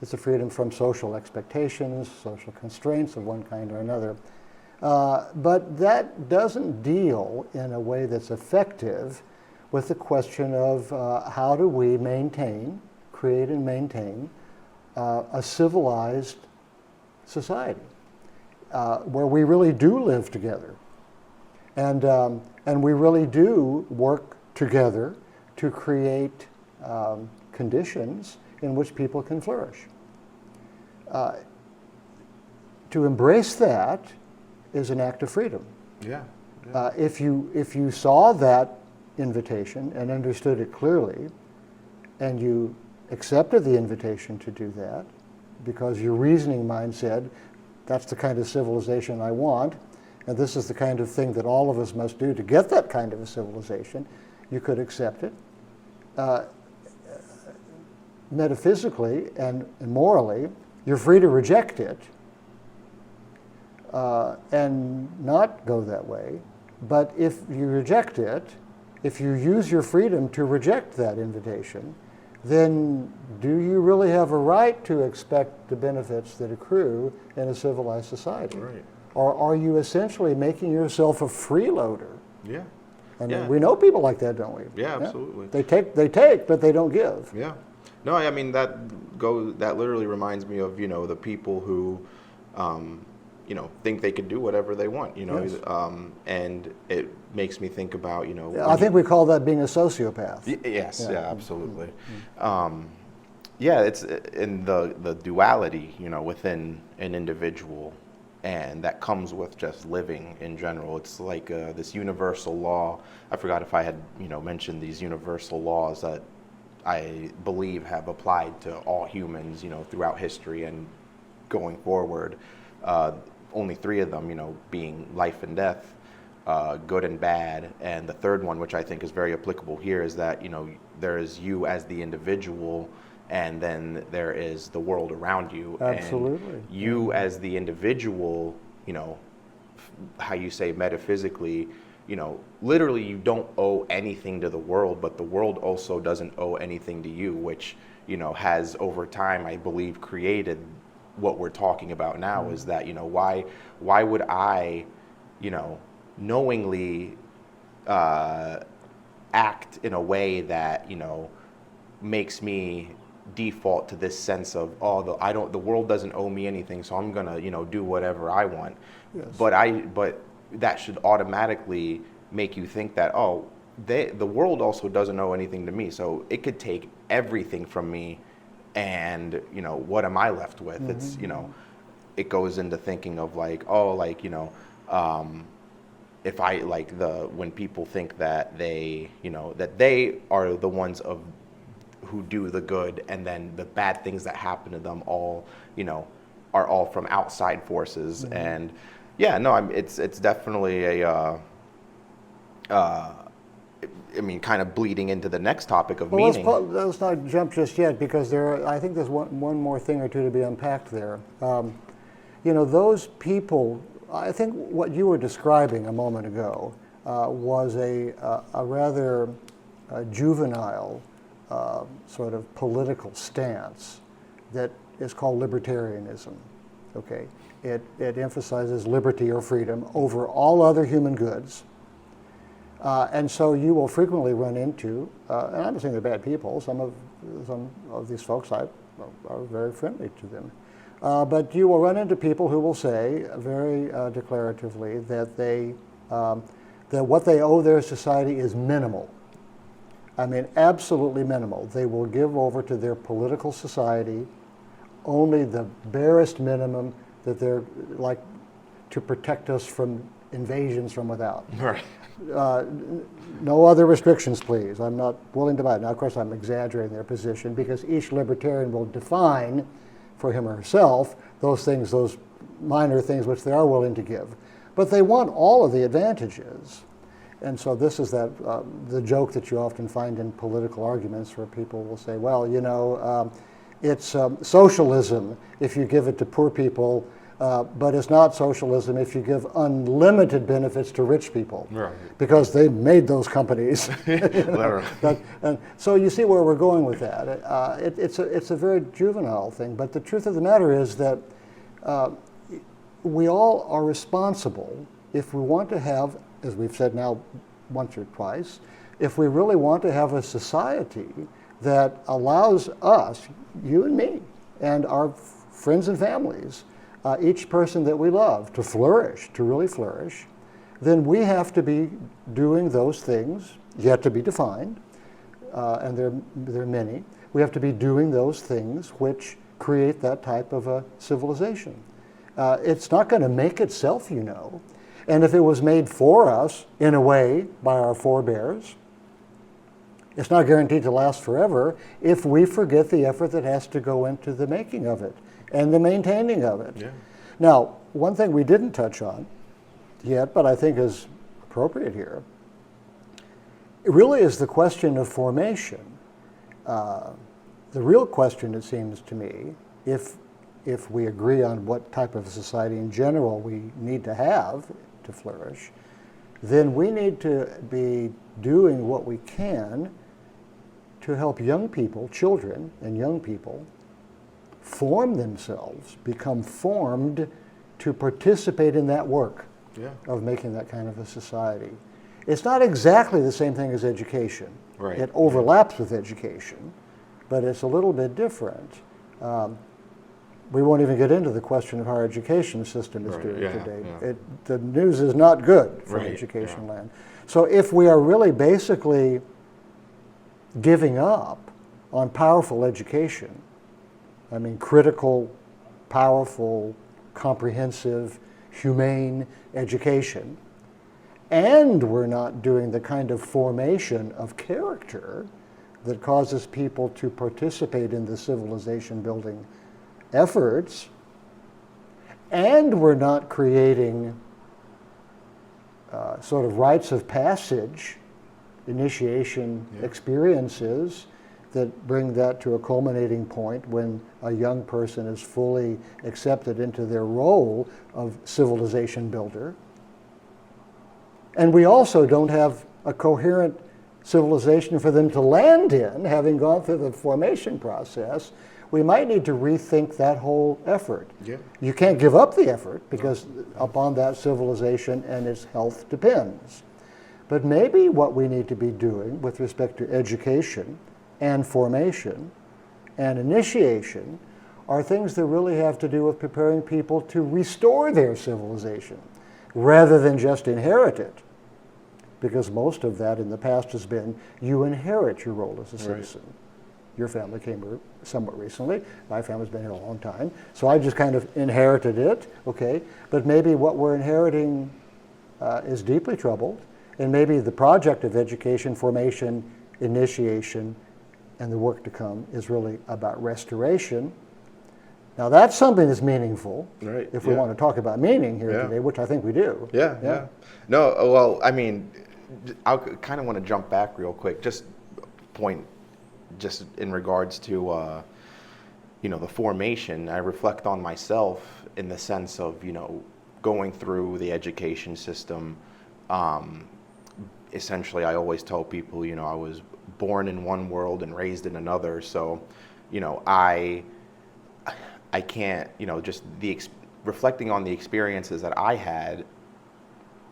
It's a freedom from social expectations, social constraints of one kind or another. But that doesn't deal in a way that's effective with the question of how do we create and maintain a civilized society where we really do live together, and we really do work together to create conditions in which people can flourish. To embrace that is an act of freedom. Yeah. If you saw that invitation and understood it clearly, and you accepted the invitation to do that because your reasoning mind said, that's the kind of civilization I want, and this is the kind of thing that all of us must do to get that kind of a civilization, you could accept it. Metaphysically and morally, you're free to reject it and not go that way. But if you reject it, if you use your freedom to reject that invitation, then do you really have a right to expect the benefits that accrue in a civilized society? Right. Or are you essentially making yourself a freeloader? Yeah. And we know people like that, don't we? Yeah, absolutely. They take, but they don't give. Yeah. No, I mean, that literally reminds me of, the people who, think they could do whatever they want, Yes. And it makes me think about, I think we call that being a sociopath. Yes, Yeah. yeah, absolutely. It's in the duality, within an individual, and that comes with just living in general. It's like this universal law. I forgot if I had, mentioned these universal laws that I believe have applied to all humans, throughout history and going forward. Only 3 of them, being life and death, good and bad, and the third one, which I think is very applicable here, is that there is you as the individual, and then there is the world around you. Absolutely. And you as the individual, how you say metaphysically, literally you don't owe anything to the world, but the world also doesn't owe anything to you, which has over time, I believe, created what we're talking about now. Is that why would I knowingly act in a way that makes me default to this sense of the world doesn't owe me anything, so I'm gonna do whatever I want. Yes. But that should automatically make you think that the world also doesn't owe anything to me, so it could take everything from me, and what am I left with? Mm-hmm. It's it goes into thinking of if I like when people think that they, that they are the ones who do the good, and then the bad things that happen to them all, are all from outside forces. Mm-hmm. And yeah, no, it's definitely a, kind of bleeding into the next topic of meaning. Let's not jump just yet, because I think there's one more thing or two to be unpacked there. Those people, I think what you were describing a moment ago was a rather juvenile sort of political stance that is called libertarianism. Okay, it emphasizes liberty or freedom over all other human goods, and so you will frequently run into, and I'm not saying they're bad people. Some of these folks are very friendly to them. But you will run into people who will say very declaratively that that what they owe their society is minimal. I mean, absolutely minimal. They will give over to their political society only the barest minimum that they're like to protect us from invasions from without. Right. No other restrictions, please. I'm not willing to buy it. Now, of course, I'm exaggerating their position, because each libertarian will define for him or herself those things, those minor things which they are willing to give. But they want all of the advantages. And so this is the joke that you often find in political arguments, where people will say, well, it's socialism if you give it to poor people, but it's not socialism if you give unlimited benefits to rich people, right, because they made those companies. And so you see where we're going with that. It's a very juvenile thing, but the truth of the matter is that we all are responsible if we want to have, as we've said now once or twice, if we really want to have a society that allows us, you and me, and our friends and families, each person that we love, to flourish, to really flourish, then we have to be doing those things, yet to be defined, and there are many. We have to be doing those things which create that type of a civilization. It's not going to make itself, and if it was made for us, in a way, by our forebears, it's not guaranteed to last forever if we forget the effort that has to go into the making of it and the maintaining of it. Yeah. Now, one thing we didn't touch on yet, but I think is appropriate here, it really is the question of formation. The real question, it seems to me, if we agree on what type of society in general we need to have to flourish, then we need to be doing what we can to help young people, children and young people, form themselves, become formed to participate in that work of making that kind of a society. It's not exactly the same thing as education. Right. It overlaps with education, but it's a little bit different. We won't even get into the question of how our education system is doing today. Yeah. The news is not good for education land. So if we are really basically giving up on powerful education, I mean critical, powerful, comprehensive, humane education, and we're not doing the kind of formation of character that causes people to participate in the civilization building efforts, and we're not creating sort of rites of passage, initiation experiences that bring that to a culminating point when a young person is fully accepted into their role of civilization builder. And we also don't have a coherent civilization for them to land in, having gone through the formation process. We might need to rethink that whole effort. Yeah. You can't give up the effort, because upon that civilization and its health depends. But maybe what we need to be doing with respect to education and formation and initiation are things that really have to do with preparing people to restore their civilization rather than just inherit it. Because most of that in the past has been you inherit your role as a citizen. Right. Your family came here somewhat recently. My family's been here a long time. So I just kind of inherited it, okay? But maybe what we're inheriting is deeply troubled, and maybe the project of education, formation, initiation, and the work to come is really about restoration. Now that's something that's meaningful, right, if we want to talk about meaning here today, which I think we do. Yeah. No, well, I mean, I kind of want to jump back real quick, just in regards to, the formation. I reflect on myself in the sense of, going through the education system. Essentially, I always tell people, I was born in one world and raised in another. So, I can't, just reflecting on the experiences that I had,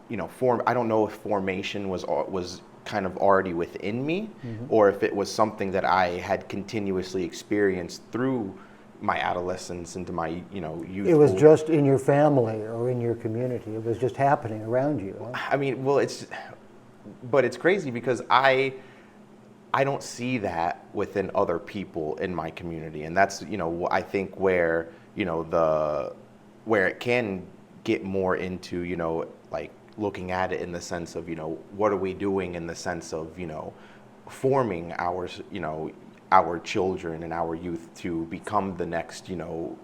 I don't know if formation was kind of already within me, or if it was something that I had continuously experienced through my adolescence into my, youth. It was just in your family or in your community. It was just happening around you. Huh? I mean, well, but it's crazy because I don't see that within other people in my community, and that's I think where where it can get more into like looking at it in the sense of what are we doing in the sense of forming our children and our youth to become the next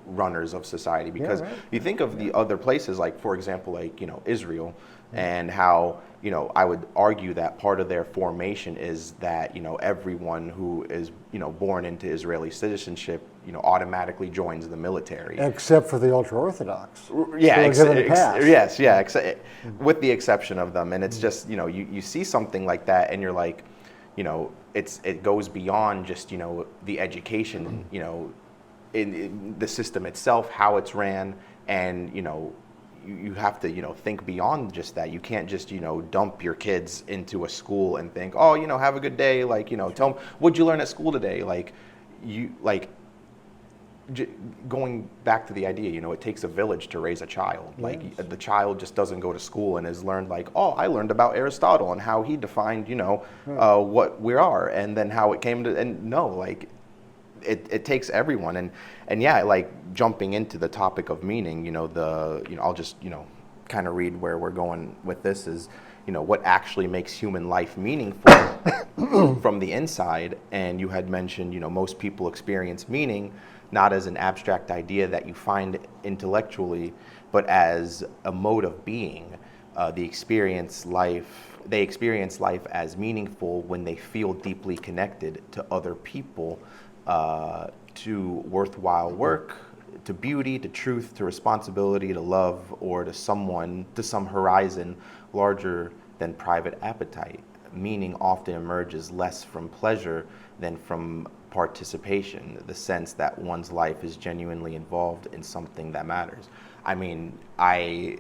runners of society, because you think of the other places, like for example, like Israel, and how I would argue that part of their formation is that everyone who is born into Israeli citizenship automatically joins the military, except for the ultra-Orthodox. Yes, with the exception of them. And it's just you see something like that and you're like, it goes beyond just the education, in the system itself, how it's ran, and you have to think beyond just that. You can't just dump your kids into a school and think, oh, have a good day, like tell them what'd you learn at school today, going back to the idea, it takes a village to raise a child. Yes. Like the child just doesn't go to school and has learned like, oh, I learned about Aristotle and how he defined what we are, and then how it came to, and no, like it takes everyone. And yeah, like jumping into the topic of meaning, I'll just kind of read where we're going with this is what actually makes human life meaningful from the inside. And you had mentioned most people experience meaning not as an abstract idea that you find intellectually, but as a mode of being. They experience life as meaningful when they feel deeply connected to other people, to worthwhile work, to beauty, to truth, to responsibility, to love, or to some horizon larger than private appetite. Meaning often emerges less from pleasure than from participation, the sense that one's life is genuinely involved in something that matters. I mean, I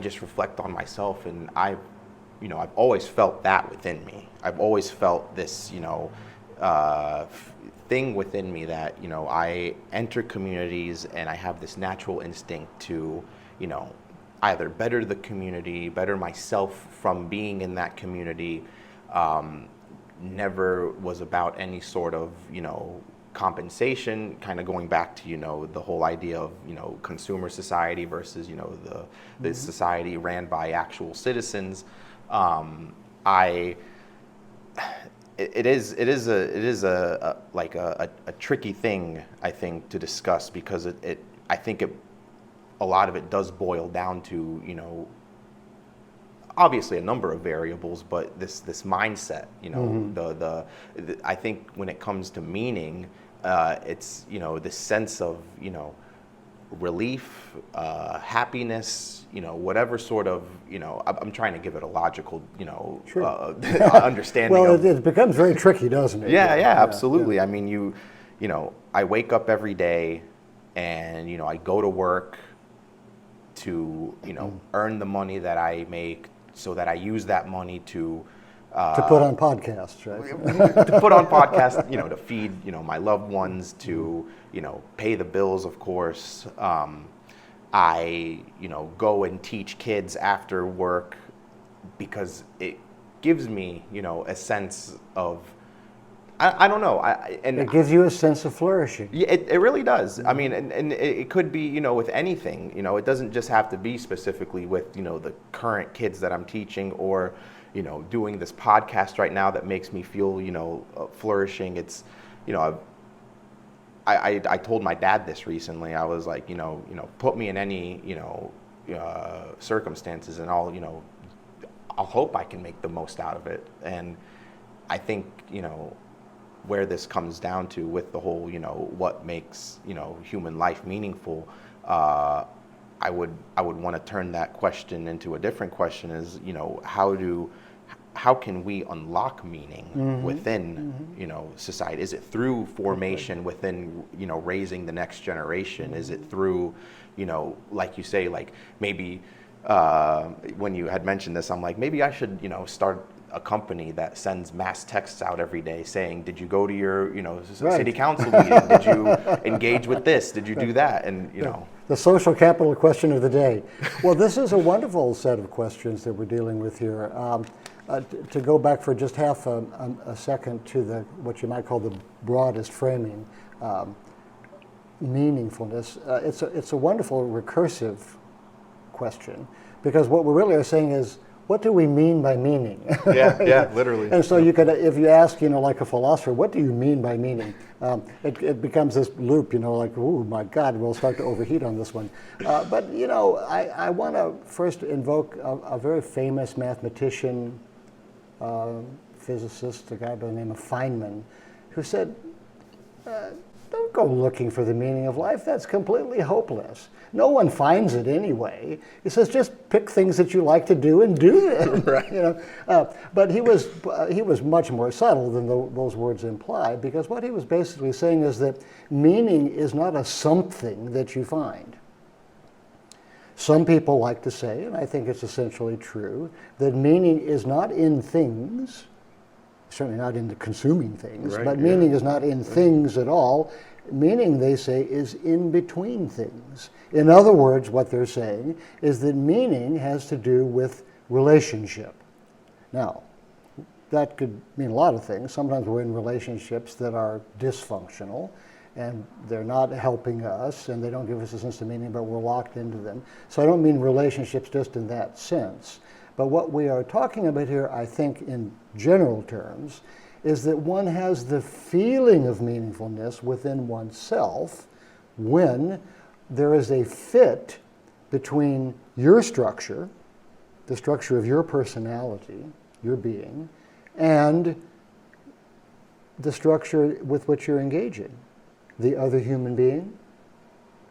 just reflect on myself, and I've always felt that within me. I've always felt this, thing within me that, I enter communities and I have this natural instinct to, either better the community, better myself from being in that community. Never was about any sort of, compensation, kind of going back to, the whole idea of, consumer society versus, the society ran by actual citizens. It is a tricky thing, I think, to discuss, because I think a lot of it does boil down to, obviously a number of variables, but this mindset, I think when it comes to meaning, it's, this sense of, relief, happiness, whatever sort of, I'm trying to give it a logical, Sure. understanding. Well, it becomes very tricky, doesn't it? Yeah, absolutely. Yeah. I mean, I wake up every day and, I go to work to, earn the money that I make, so that I use that money to put on podcasts, right? to put on podcasts, to feed, my loved ones, to, pay the bills, of course. I, go and teach kids after work because it gives me, a sense of I don't know. It gives you a sense of flourishing. Yeah, it really does. I mean, and it could be, you know, with anything. You know, it doesn't just have to be specifically with, you know, the current kids that I'm teaching, or, you know, doing this podcast right now that makes me feel, you know, flourishing. It's, you know, I told my dad this recently. I was like, you know, put me in any, you know, circumstances, and I'll hope I can make the most out of it. And I think, you know, where this comes down to with the whole, you know, what makes, you know, human life meaningful, I would want to turn that question into a different question, is, you know, how can we unlock meaning within, you know, society? Is it through formation within, you know, raising the next generation? Is it through, you know, like you say, like maybe when you had mentioned this, I'm like, maybe I should, you know, start a company that sends mass texts out every day saying, did you go to your, you know, city council meeting? Did you engage with this? Did you do that? And, you know. The social capital question of the day. Well, this is a wonderful set of questions that we're dealing with here. To go back for just half a second to what you might call the broadest framing, meaningfulness. It's a wonderful recursive question, because what we really are saying is, what do we mean by meaning? Yeah, literally. And so you could, if you ask, you know, like a philosopher, what do you mean by meaning? It becomes this loop, you know, like, oh my God, we'll start to overheat on this one. But, you know, I want to first invoke a very famous mathematician, physicist, a guy by the name of Feynman, who said, don't go looking for the meaning of life. That's completely hopeless. No one finds it anyway. He says, just pick things that you like to do and do them. Right. You know, but he was much more subtle than those words imply, because what he was basically saying is that meaning is not a something that you find. Some people like to say, and I think it's essentially true, that meaning is not in things, certainly not in the consuming things, right, but meaning is not in things at all. Meaning, they say, is in between things. In other words, what they're saying is that meaning has to do with relationship. Now, that could mean a lot of things. Sometimes we're in relationships that are dysfunctional, and they're not helping us, and they don't give us a sense of meaning, but we're locked into them. So I don't mean relationships just in that sense. But what we are talking about here, I think, in general terms, is that one has the feeling of meaningfulness within oneself when there is a fit between your structure, the structure of your personality, your being, and the structure with which you're engaging. The other human being,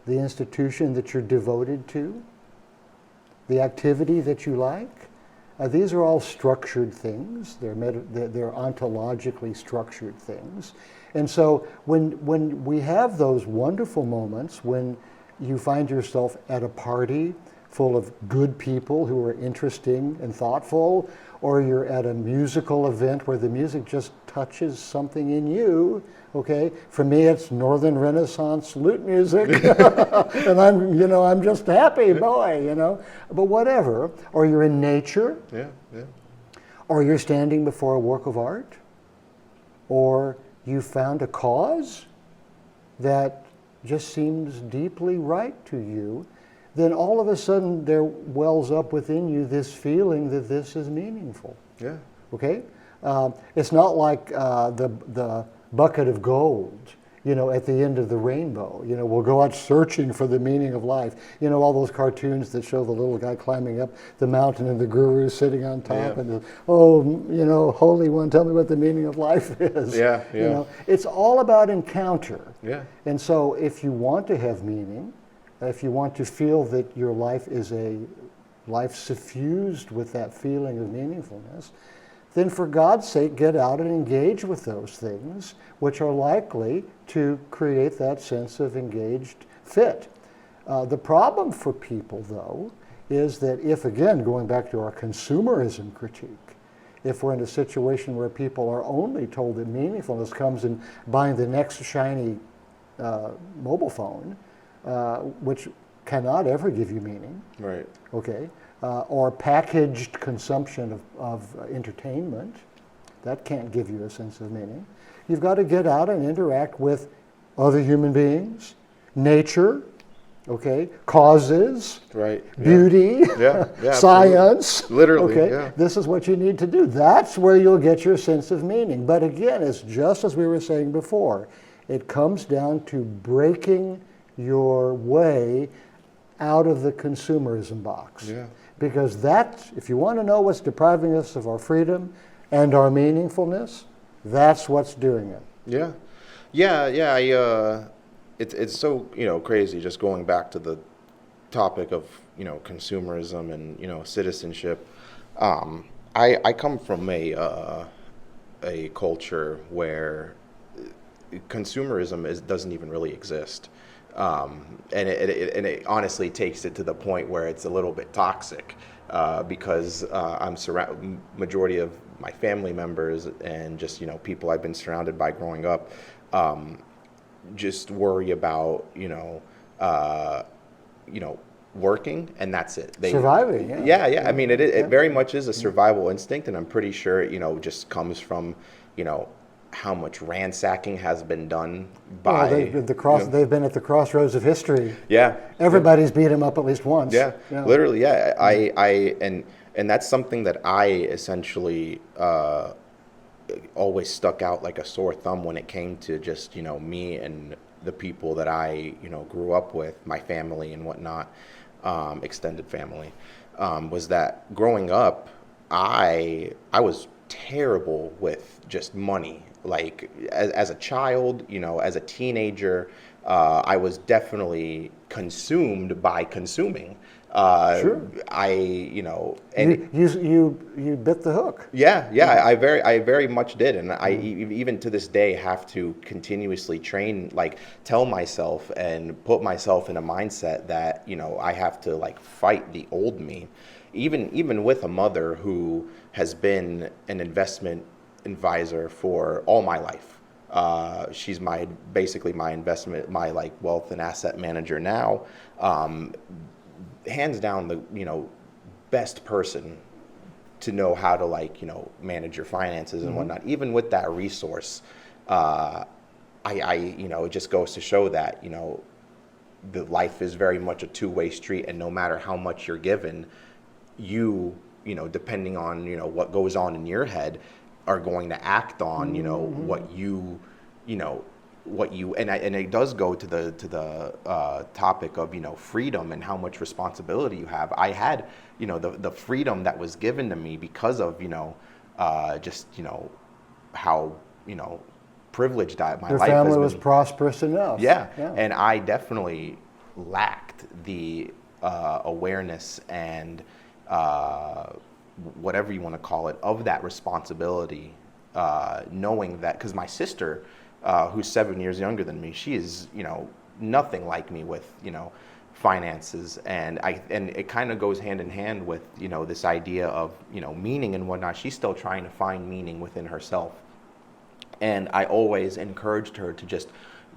the institution that you're devoted to, the activity that you like. These are all structured things. They're ontologically structured things. And so when we have those wonderful moments when you find yourself at a party full of good people who are interesting and thoughtful, or you're at a musical event where the music just touches something in you, okay? For me, it's Northern Renaissance lute music, and I'm just happy, boy, you know. But whatever, or you're in nature, Yeah. or you're standing before a work of art, or you found a cause that just seems deeply right to you, then all of a sudden there wells up within you this feeling that this is meaningful. Yeah. Okay? It's not like the bucket of gold, you know, at the end of the rainbow. You know, we'll go out searching for the meaning of life. You know, all those cartoons that show the little guy climbing up the mountain and the guru sitting on top, and Holy One, tell me what the meaning of life is. Yeah. You know, it's all about encounter. Yeah. And so if you want to have meaning, if you want to feel that your life is a life suffused with that feeling of meaningfulness, then for God's sake, get out and engage with those things which are likely to create that sense of engaged fit. The problem for people, though, is that if, again, going back to our consumerism critique, if we're in a situation where people are only told that meaningfulness comes in buying the next shiny mobile phone, which cannot ever give you meaning, Right. okay, or packaged consumption of entertainment, that can't give you a sense of meaning. You've got to get out and interact with other human beings, nature, okay, causes, Right. beauty, science. Literally, okay, yeah. this is what you need to do. That's where you'll get your sense of meaning. But again, it's just as we were saying before. It comes down to breaking your way out of the consumerism box. Yeah. Because that's, if you want to know what's depriving us of our freedom and our meaningfulness, that's what's doing it. Yeah. It's so, crazy just going back to the topic of, consumerism and, citizenship. I come from a culture where consumerism doesn't even really exist. And it honestly takes it to the point where it's a little bit toxic, because majority of my family members and just, people I've been surrounded by growing up, just worry about, working, and that's it. Surviving, yeah. I mean, it very much is a survival instinct, and I'm pretty sure, just comes from, how much ransacking has been done by. They've been at the crossroads of history. Yeah. Everybody's beat them up at least once. Yeah. Literally, yeah. And that's something that I essentially always stuck out like a sore thumb when it came to just, me and the people that I, grew up with, my family and whatnot, extended family, was that growing up, I was terrible with just money. Like as a child, as a teenager, I was definitely consumed by consuming. Sure. And you bit the hook. Yeah. I very much did, and I even to this day have to continuously train, like tell myself and put myself in a mindset that I have to like fight the old me, even with a mother who has been an investment advisor for all my life. She's basically my investment, my like wealth and asset manager now. Hands down the best person to know how to manage your finances and whatnot. Even with that resource, it just goes to show that the life is very much a two-way street, and no matter how much you're given, depending on what goes on in your head, are going to act on what you and it does go to the topic of freedom and how much responsibility you have. I had the freedom that was given to me because of just how privileged my life has been. Your family was prosperous enough. Yeah, and I definitely lacked the awareness and whatever you want to call it, of that responsibility, knowing that, because my sister, who's 7 years younger than me, she is, nothing like me with, finances, and it kind of goes hand in hand with, this idea of, meaning and whatnot. She's still trying to find meaning within herself, and I always encouraged her to just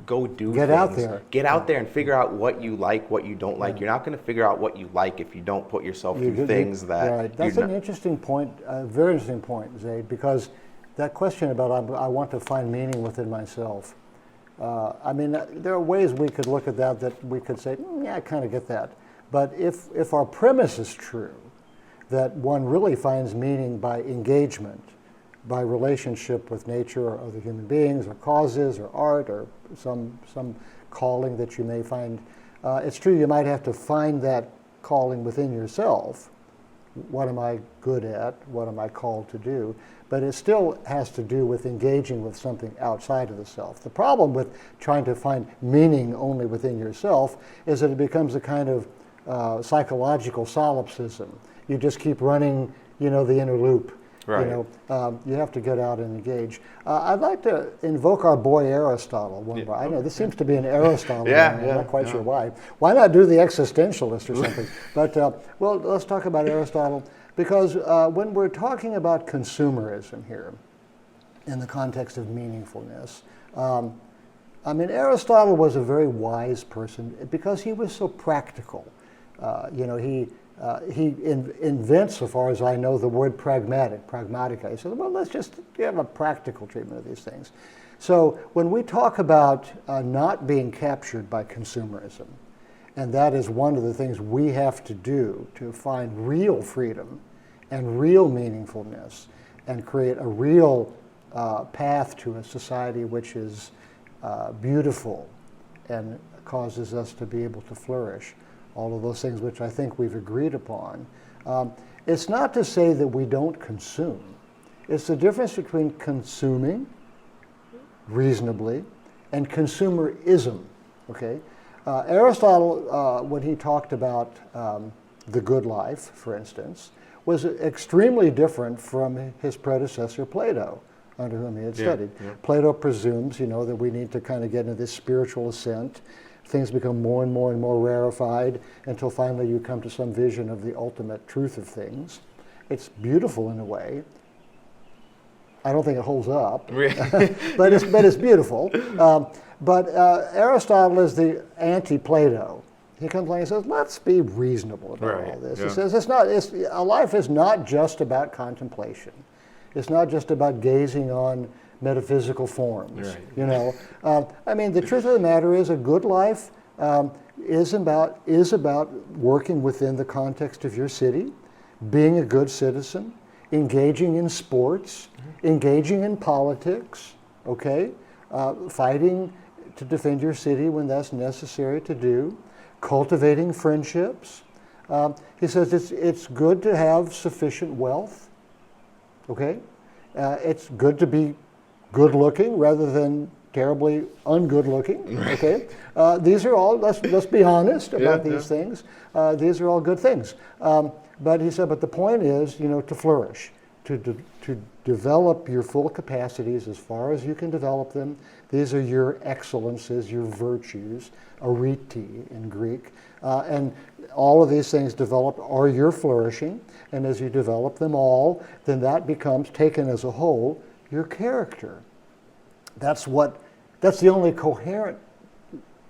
go do Get things. out there. Get out there and figure out what you like, what you don't like. You're not going to figure out what you like if you don't put yourself through things that. Right. That's an interesting point, a very interesting point, Zaid, because that question about I want to find meaning within myself. There are ways we could look at that we could say, yeah, I kind of get that. But if our premise is true, that one really finds meaning by engagement, by relationship with nature or other human beings or causes or art or some calling that you may find. It's true you might have to find that calling within yourself. What am I good at? What am I called to do? But it still has to do with engaging with something outside of the self. The problem with trying to find meaning only within yourself is that it becomes a kind of psychological solipsism. You just keep running, the inner loop. Right. You have to get out and engage. I'd like to invoke our boy Aristotle. I know this seems to be an Aristotle. I'm not quite sure why. Why not do the existentialist or something? But let's talk about Aristotle, because when we're talking about consumerism here, in the context of meaningfulness, Aristotle was a very wise person because he was so practical. He invents, so far as I know, the word pragmatica. He said, well, let's just have a practical treatment of these things. So when we talk about not being captured by consumerism, and that is one of the things we have to do to find real freedom and real meaningfulness and create a real path to a society which is beautiful and causes us to be able to flourish, all of those things which I think we've agreed upon. It's not to say that we don't consume. It's the difference between consuming reasonably and consumerism, okay? Aristotle, when he talked about the good life, for instance, was extremely different from his predecessor Plato, under whom he had studied. Yeah. Plato presumes, that we need to kind of get into this spiritual ascent. Things become more and more and more rarefied until finally you come to some vision of the ultimate truth of things. It's beautiful in a way. I don't think it holds up, but it's beautiful. But Aristotle is the anti-Plato. He comes along and says, let's be reasonable about all this. Yeah. He says, a life is not just about contemplation. It's not just about gazing on metaphysical forms. Right. The truth of the matter is a good life is about working within the context of your city, being a good citizen, engaging in sports, engaging in politics, okay? Fighting to defend your city when that's necessary to do, cultivating friendships. He says it's good to have sufficient wealth, okay? It's good to be good looking rather than terribly ungood looking, okay? These are all, let's be honest about these things. These are all good things. But he said, but the point is, to flourish, to develop your full capacities as far as you can develop them. These are your excellences, your virtues, arete in Greek. And all of these things developed are your flourishing. And as you develop them all, then that becomes, taken as a whole, your character. That's the only coherent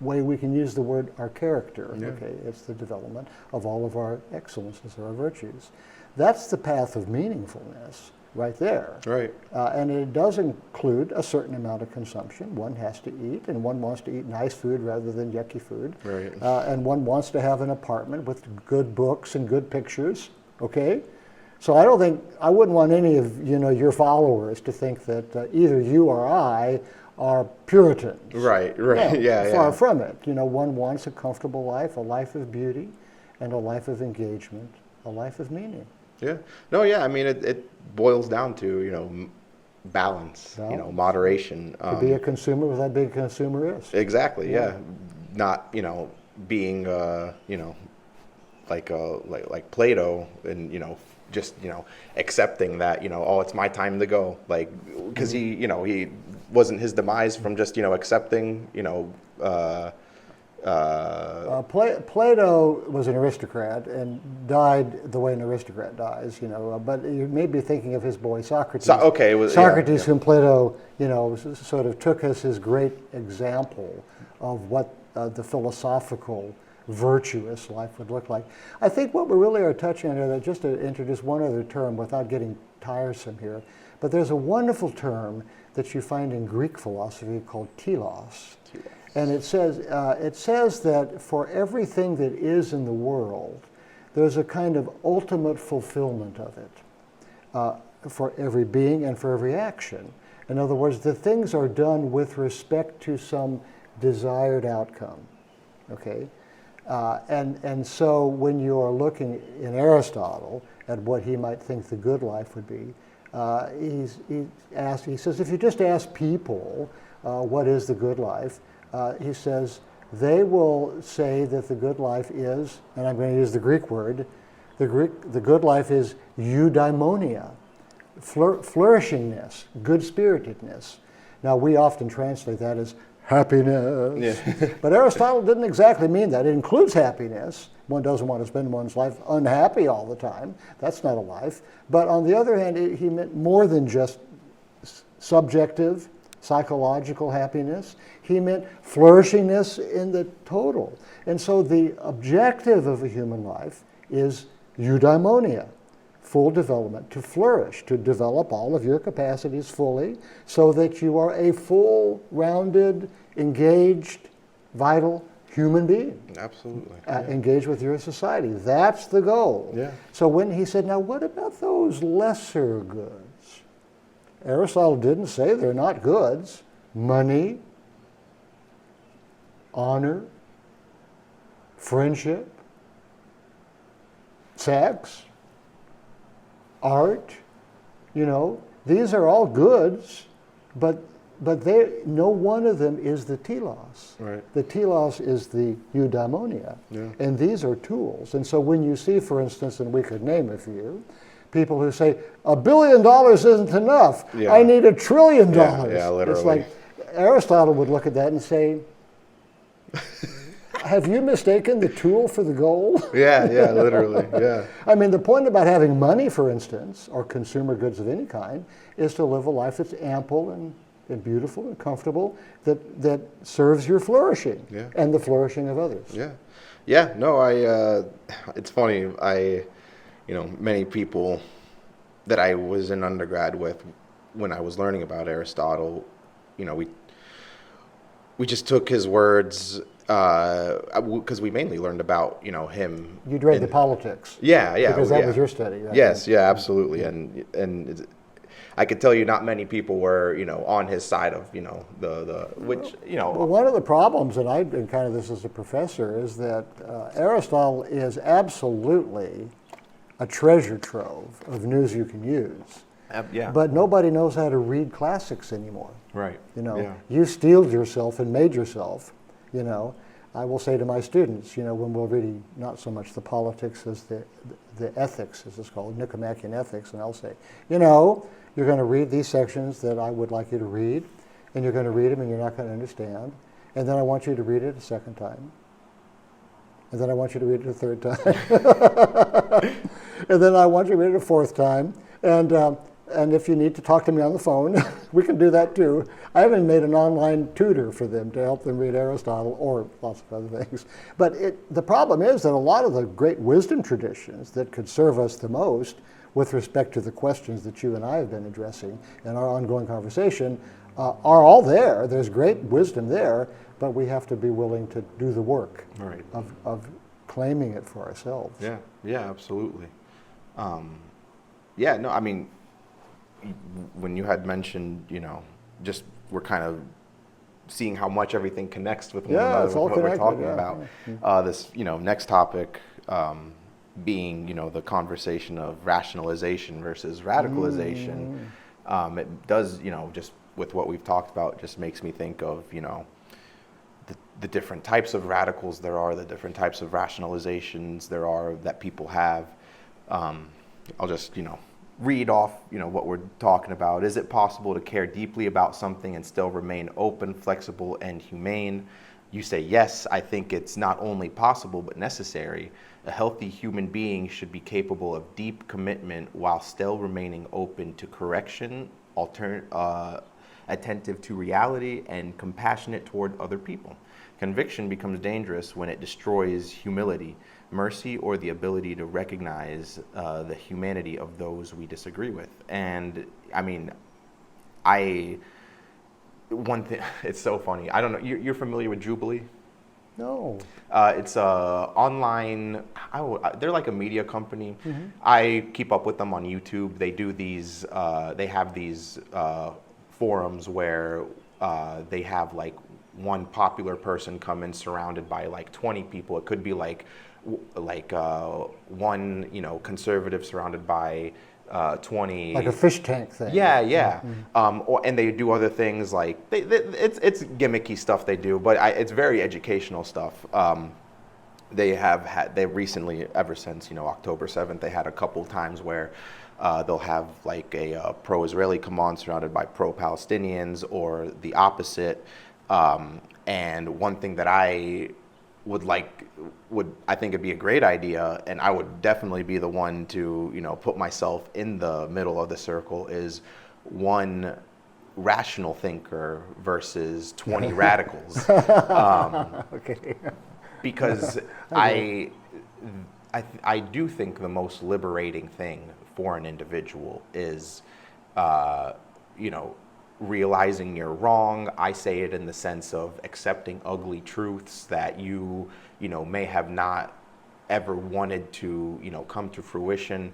way we can use the word our character. Yeah. Okay, it's the development of all of our excellences or our virtues. That's the path of meaningfulness right there. Right. And it does include a certain amount of consumption. One has to eat, and one wants to eat nice food rather than yucky food. Right. And one wants to have an apartment with good books and good pictures. Okay. So I wouldn't want any of your followers to think that either you or I are Puritans. Right. No, far from it. One wants a comfortable life, a life of beauty, and a life of engagement, a life of meaning. Yeah. No, yeah. I mean, it boils down to, balance, moderation. To be a consumer without being a consumerist. Exactly, yeah. Not, being, like Plato and, just, accepting that, it's my time to go. Like, because he wasn't his demise from just, accepting, Plato was an aristocrat and died the way an aristocrat dies, but you may be thinking of his boy Socrates. Socrates, whom Plato, sort of took as his great example of what the philosophical, virtuous life would look like. I think what we really are touching on here, just to introduce one other term without getting tiresome here, but there's a wonderful term that you find in Greek philosophy called telos. And it says that for everything that is in the world, there's a kind of ultimate fulfillment of it for every being and for every action. In other words, the things are done with respect to some desired outcome, okay? And so when you are looking in Aristotle at what he might think the good life would be, he says, if you just ask people what is the good life, he says, they will say that the good life is, and I'm going to use the Greek word, the good life is eudaimonia, flourishingness, good-spiritedness. Now, we often translate that as happiness. Yeah. But Aristotle didn't exactly mean that. It includes happiness. One doesn't want to spend one's life unhappy all the time. That's not a life. But on the other hand, he meant more than just subjective, psychological happiness. He meant flourishingness in the total. And so the objective of a human life is eudaimonia, full development, to flourish, to develop all of your capacities fully so that you are a full, rounded, engaged, vital human being. Absolutely. Engage with your society. That's the goal. Yeah. So when he said, now what about those lesser goods? Aristotle didn't say they're not goods. Money, honor, friendship, sex, art, these are all goods, but no one of them is the telos. Right. The telos is the eudaimonia, and these are tools. And so when you see, for instance, and we could name a few, people who say, $1 billion isn't enough, I need $1 trillion. Yeah, literally. It's like Aristotle would look at that and say, have you mistaken the tool for the goal? Yeah, literally, yeah. I mean, the point about having money, for instance, or consumer goods of any kind, is to live a life that's ample and beautiful and comfortable, that serves your flourishing and the flourishing of others. Yeah. No, it's funny. Many people that I was in undergrad with, when I was learning about Aristotle, we just took his words, because we mainly learned about, him. You'd read the politics. Yeah. Because that was your study. Right? Yes, absolutely. And I could tell you not many people were, on his side of, which. Well, one of the problems, and I encountered this as a professor, is that Aristotle is absolutely a treasure trove of news you can use. But nobody knows how to read classics anymore. Right. You steeled yourself and made yourself, I will say to my students, when we're reading not so much the politics as the ethics, as it's called, Nicomachean ethics, and I'll say, you're going to read these sections that I would like you to read, and you're going to read them and you're not going to understand, and then I want you to read it a second time, and then I want you to read it a third time, and then I want you to read it a fourth time, and if you need to talk to me on the phone, we can do that too. I haven't made an online tutor for them to help them read Aristotle or lots of other things. But the problem is that a lot of the great wisdom traditions that could serve us the most with respect to the questions that you and I have been addressing in our ongoing conversation are all there. There's great wisdom there, but we have to be willing to do the work of claiming it for ourselves. Yeah, absolutely. When you had mentioned, just we're kind of seeing how much everything connects with one another, it's all with what we're connected, talking about. This, next topic being, the conversation of rationalization versus radicalization. It does, just with what we've talked about, just makes me think of, the different types of radicals there are, the different types of rationalizations there are that people have. I'll just, read off, what we're talking about. Is it possible to care deeply about something and still remain open, flexible, and humane? You say, yes, I think it's not only possible, but necessary. A healthy human being should be capable of deep commitment while still remaining open to correction, attentive to reality, and compassionate toward other people. Conviction becomes dangerous when it destroys humility, mercy, or the ability to recognize the humanity of those we disagree with. And one thing, it's so funny. I don't know, you're familiar with Jubilee? No. It's online, they're like a media company. Mm-hmm. I keep up with them on YouTube. They do these, they have these forums where they have like one popular person come in surrounded by like 20 people. It could be like one, conservative surrounded by 20. Like a fish tank thing. Yeah. Mm-hmm. And they do other things like, it's gimmicky stuff they do, but it's very educational stuff. They recently, ever since, October 7th, they had a couple times where they'll have like a pro-Israeli come on surrounded by pro-Palestinians or the opposite. And one thing that I I think it'd be a great idea, and I would definitely be the one to, put myself in the middle of the circle, is one rational thinker versus 20 radicals. Okay. Because I do think the most liberating thing for an individual is, you know, realizing you're wrong. I say it in the sense of accepting ugly truths that you know, may have not ever wanted to, you know, come to fruition.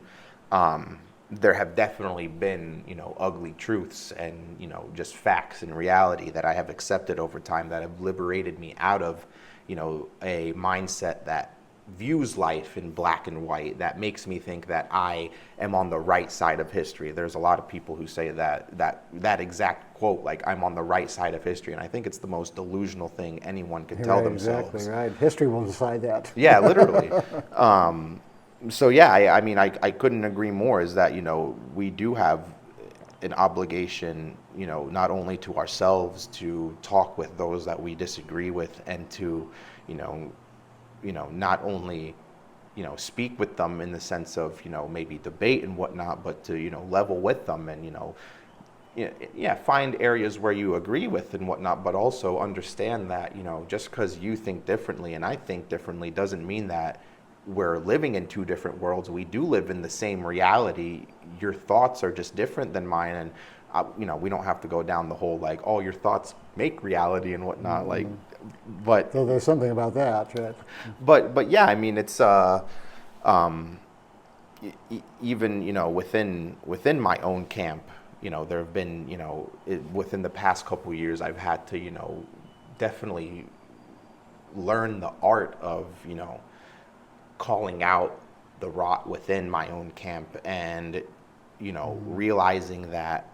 There have definitely been, you know, ugly truths and, you know, just facts and reality that I have accepted over time that have liberated me out of, you know, a mindset that views life in black and white, that makes me think that I am on the right side of history. There's a lot of people who say that exact quote, like, I'm on the right side of history, and I think it's the most delusional thing anyone could tell themselves. Exactly right. History will decide that. Yeah, literally. So yeah, I mean, I couldn't agree more, is that, you know, we do have an obligation, you know, not only to ourselves to talk with those that we disagree with, and to, you know, not only, you know, speak with them in the sense of, you know, maybe debate and whatnot, but to, you know, level with them and, you know, yeah, find areas where you agree with and whatnot, but also understand that, you know, just because you think differently and I think differently doesn't mean that we're living in two different worlds. We do live in the same reality. Your thoughts are just different than mine, and you know, we don't have to go down the whole like, oh, your thoughts make reality and whatnot. Mm-hmm. Like, but so there's something about that, right? But yeah, I mean, it's even, you know, within my own camp, you know, there have been, you know, within the past couple of years, I've had to, you know, definitely learn the art of, you know, calling out the rot within my own camp, and, you know, realizing that,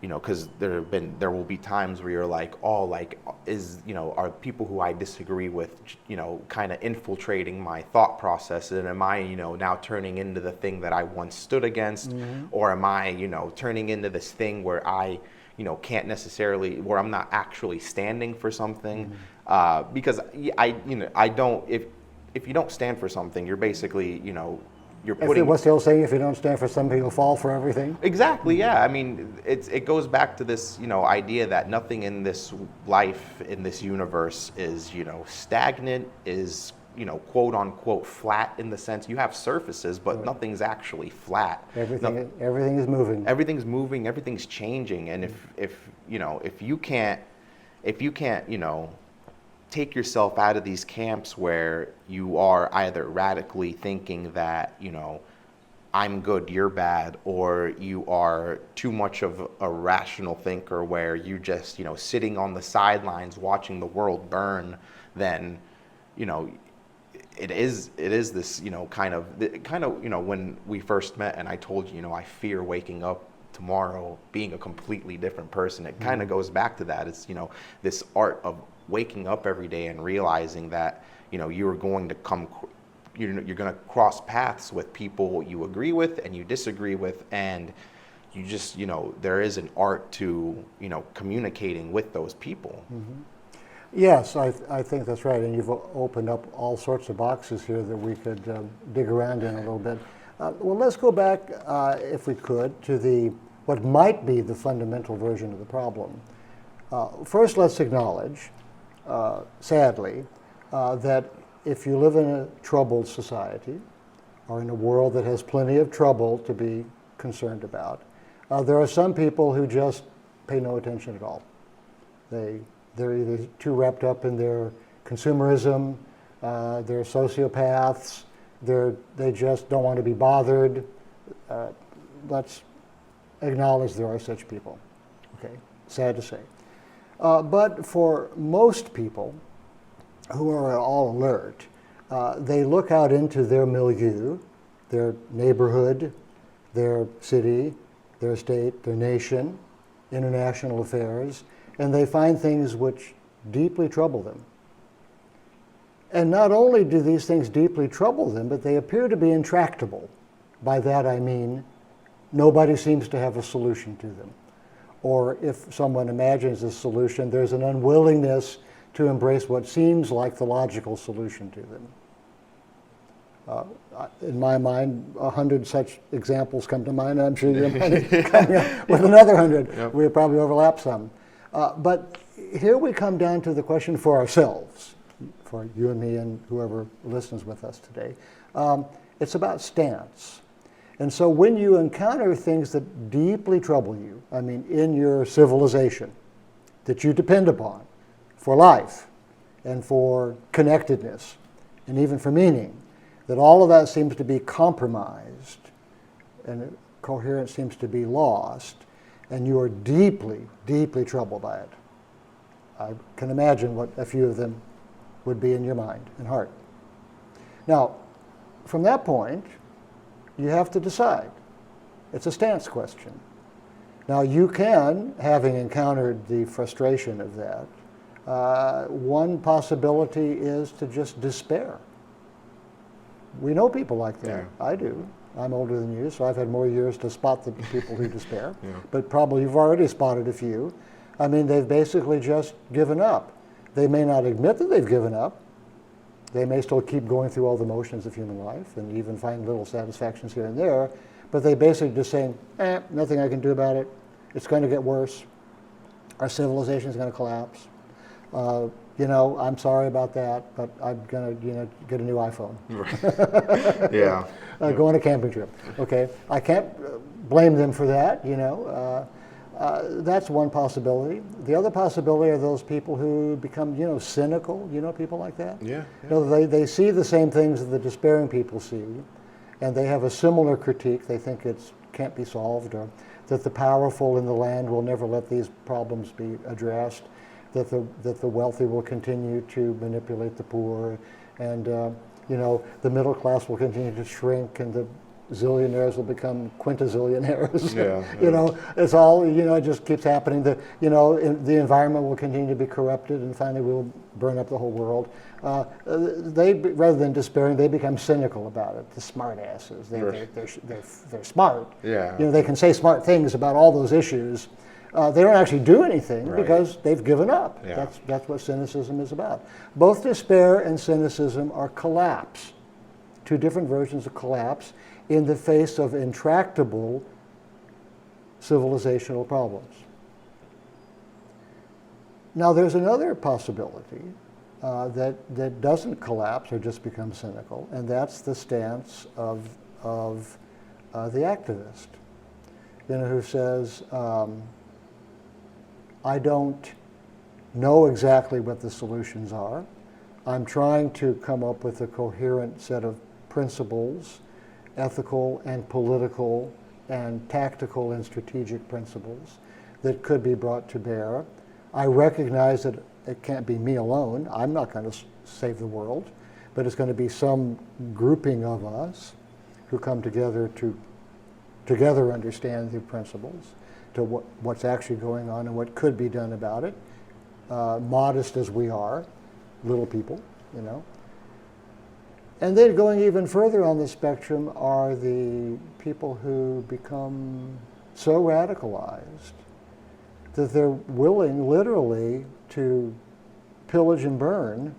you know, because there will be times where you're like, oh, like, is, you know, are people who I disagree with, you know, kind of infiltrating my thought process, and am I, you know, now turning into the thing that I once stood against, mm-hmm. or am I, you know, turning into this thing where I, you know, can't necessarily, where I'm not actually standing for something, mm-hmm. Because I don't, if you don't stand for something, you're basically, you know, you're putting... What's the old saying, if you don't stand for something, you'll fall for everything? Exactly, yeah. I mean, it goes back to this, you know, idea that nothing in this life, in this universe is, you know, stagnant, is, you know, quote unquote flat, in the sense you have surfaces, but right. Nothing's actually flat. Everything is moving. Everything's moving, everything's changing. And if you know, if you can't, you know, take yourself out of these camps where you are either radically thinking that, you know, I'm good, you're bad, or you are too much of a rational thinker where you just, you know, sitting on the sidelines watching the world burn, then, you know, it is this, you know, kind of, you know, when we first met and I told you, you know, I fear waking up tomorrow being a completely different person. It kind of goes back to that. It's, you know, this art of waking up every day and realizing that, you know, you're going to cross paths with people you agree with and you disagree with, and you just, you know, there is an art to, you know, communicating with those people. Mm-hmm. Yes, I think that's right, and you've opened up all sorts of boxes here that we could dig around in a little bit. Well, let's go back, if we could, to what might be the fundamental version of the problem. First, let's acknowledge, sadly, that if you live in a troubled society, or in a world that has plenty of trouble to be concerned about, there are some people who just pay no attention at all. They're either too wrapped up in their consumerism, they're sociopaths, they just don't want to be bothered. Let's acknowledge there are such people. Okay, sad to say. But for most people who are at all alert, they look out into their milieu, their neighborhood, their city, their state, their nation, international affairs, and they find things which deeply trouble them. And not only do these things deeply trouble them, but they appear to be intractable. By that I mean, nobody seems to have a solution to them. Or if someone imagines a solution, there's an unwillingness to embrace what seems like the logical solution to them. In my mind, 100 such examples come to mind. I'm sure your mind is coming up with another 100. Yep. We'll probably overlap some. But here we come down to the question for ourselves, for you and me and whoever listens with us today. It's about stance. And so when you encounter things that deeply trouble you, I mean, in your civilization, that you depend upon for life and for connectedness and even for meaning, that all of that seems to be compromised and coherence seems to be lost, and you are deeply, deeply troubled by it. I can imagine what a few of them would be in your mind and heart. Now, from that point, you have to decide. It's a stance question. Now, you can, having encountered the frustration of that, one possibility is to just despair. We know people like that. Yeah. I do. I'm older than you, so I've had more years to spot the people who despair. Yeah. But probably you've already spotted a few. I mean, they've basically just given up. They may not admit that they've given up. They may still keep going through all the motions of human life and even find little satisfactions here and there, but they basically just saying, nothing I can do about it. It's going to get worse. Our civilization is going to collapse. I'm sorry about that, but I'm going to, get a new iPhone. Yeah. Go on a camping trip. Okay. I can't blame them for that, That's one possibility. The other possibility are those people who become, cynical. People like that? Yeah. They see the same things that the despairing people see, and they have a similar critique. They think it can't be solved, or that the powerful in the land will never let these problems be addressed, that the wealthy will continue to manipulate the poor, and the middle class will continue to shrink, and the zillionaires will become quintazillionaires. Yeah. It's all, it just keeps happening. The environment will continue to be corrupted, and finally we'll burn up the whole world. They, rather than despairing, they become cynical about it. The smart asses. They're smart. Yeah. They can say smart things about all those issues. They don't actually do anything because they've given up. Yeah. That's what cynicism is about. Both despair and cynicism are collapse. Two different versions of collapse in the face of intractable civilizational problems. Now, there's another possibility that doesn't collapse or just become cynical, and that's the stance of the activist, who says, I don't know exactly what the solutions are. I'm trying to come up with a coherent set of principles, ethical and political and tactical and strategic principles that could be brought to bear. I recognize that it can't be me alone. I'm not going to save the world, but it's going to be some grouping of us who come together to together understand the principles, to what's actually going on and what could be done about it, modest as we are, little people, And then going even further on the spectrum are the people who become so radicalized that they're willing literally to pillage and burn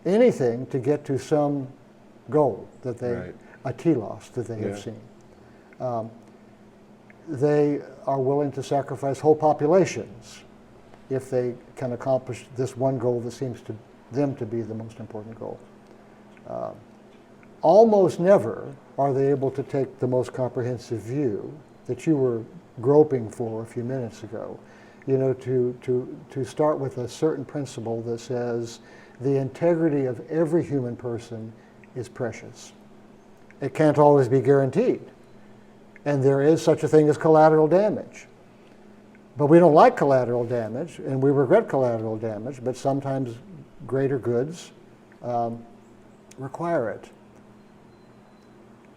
anything to get to some goal that they, a telos that they have seen. They are willing to sacrifice whole populations if they can accomplish this one goal that seems to them to be the most important goal. Almost never are they able to take the most comprehensive view that you were groping for a few minutes ago. To start with a certain principle that says the integrity of every human person is precious. It can't always be guaranteed. And there is such a thing as collateral damage. But we don't like collateral damage, and we regret collateral damage, but sometimes greater goods require it.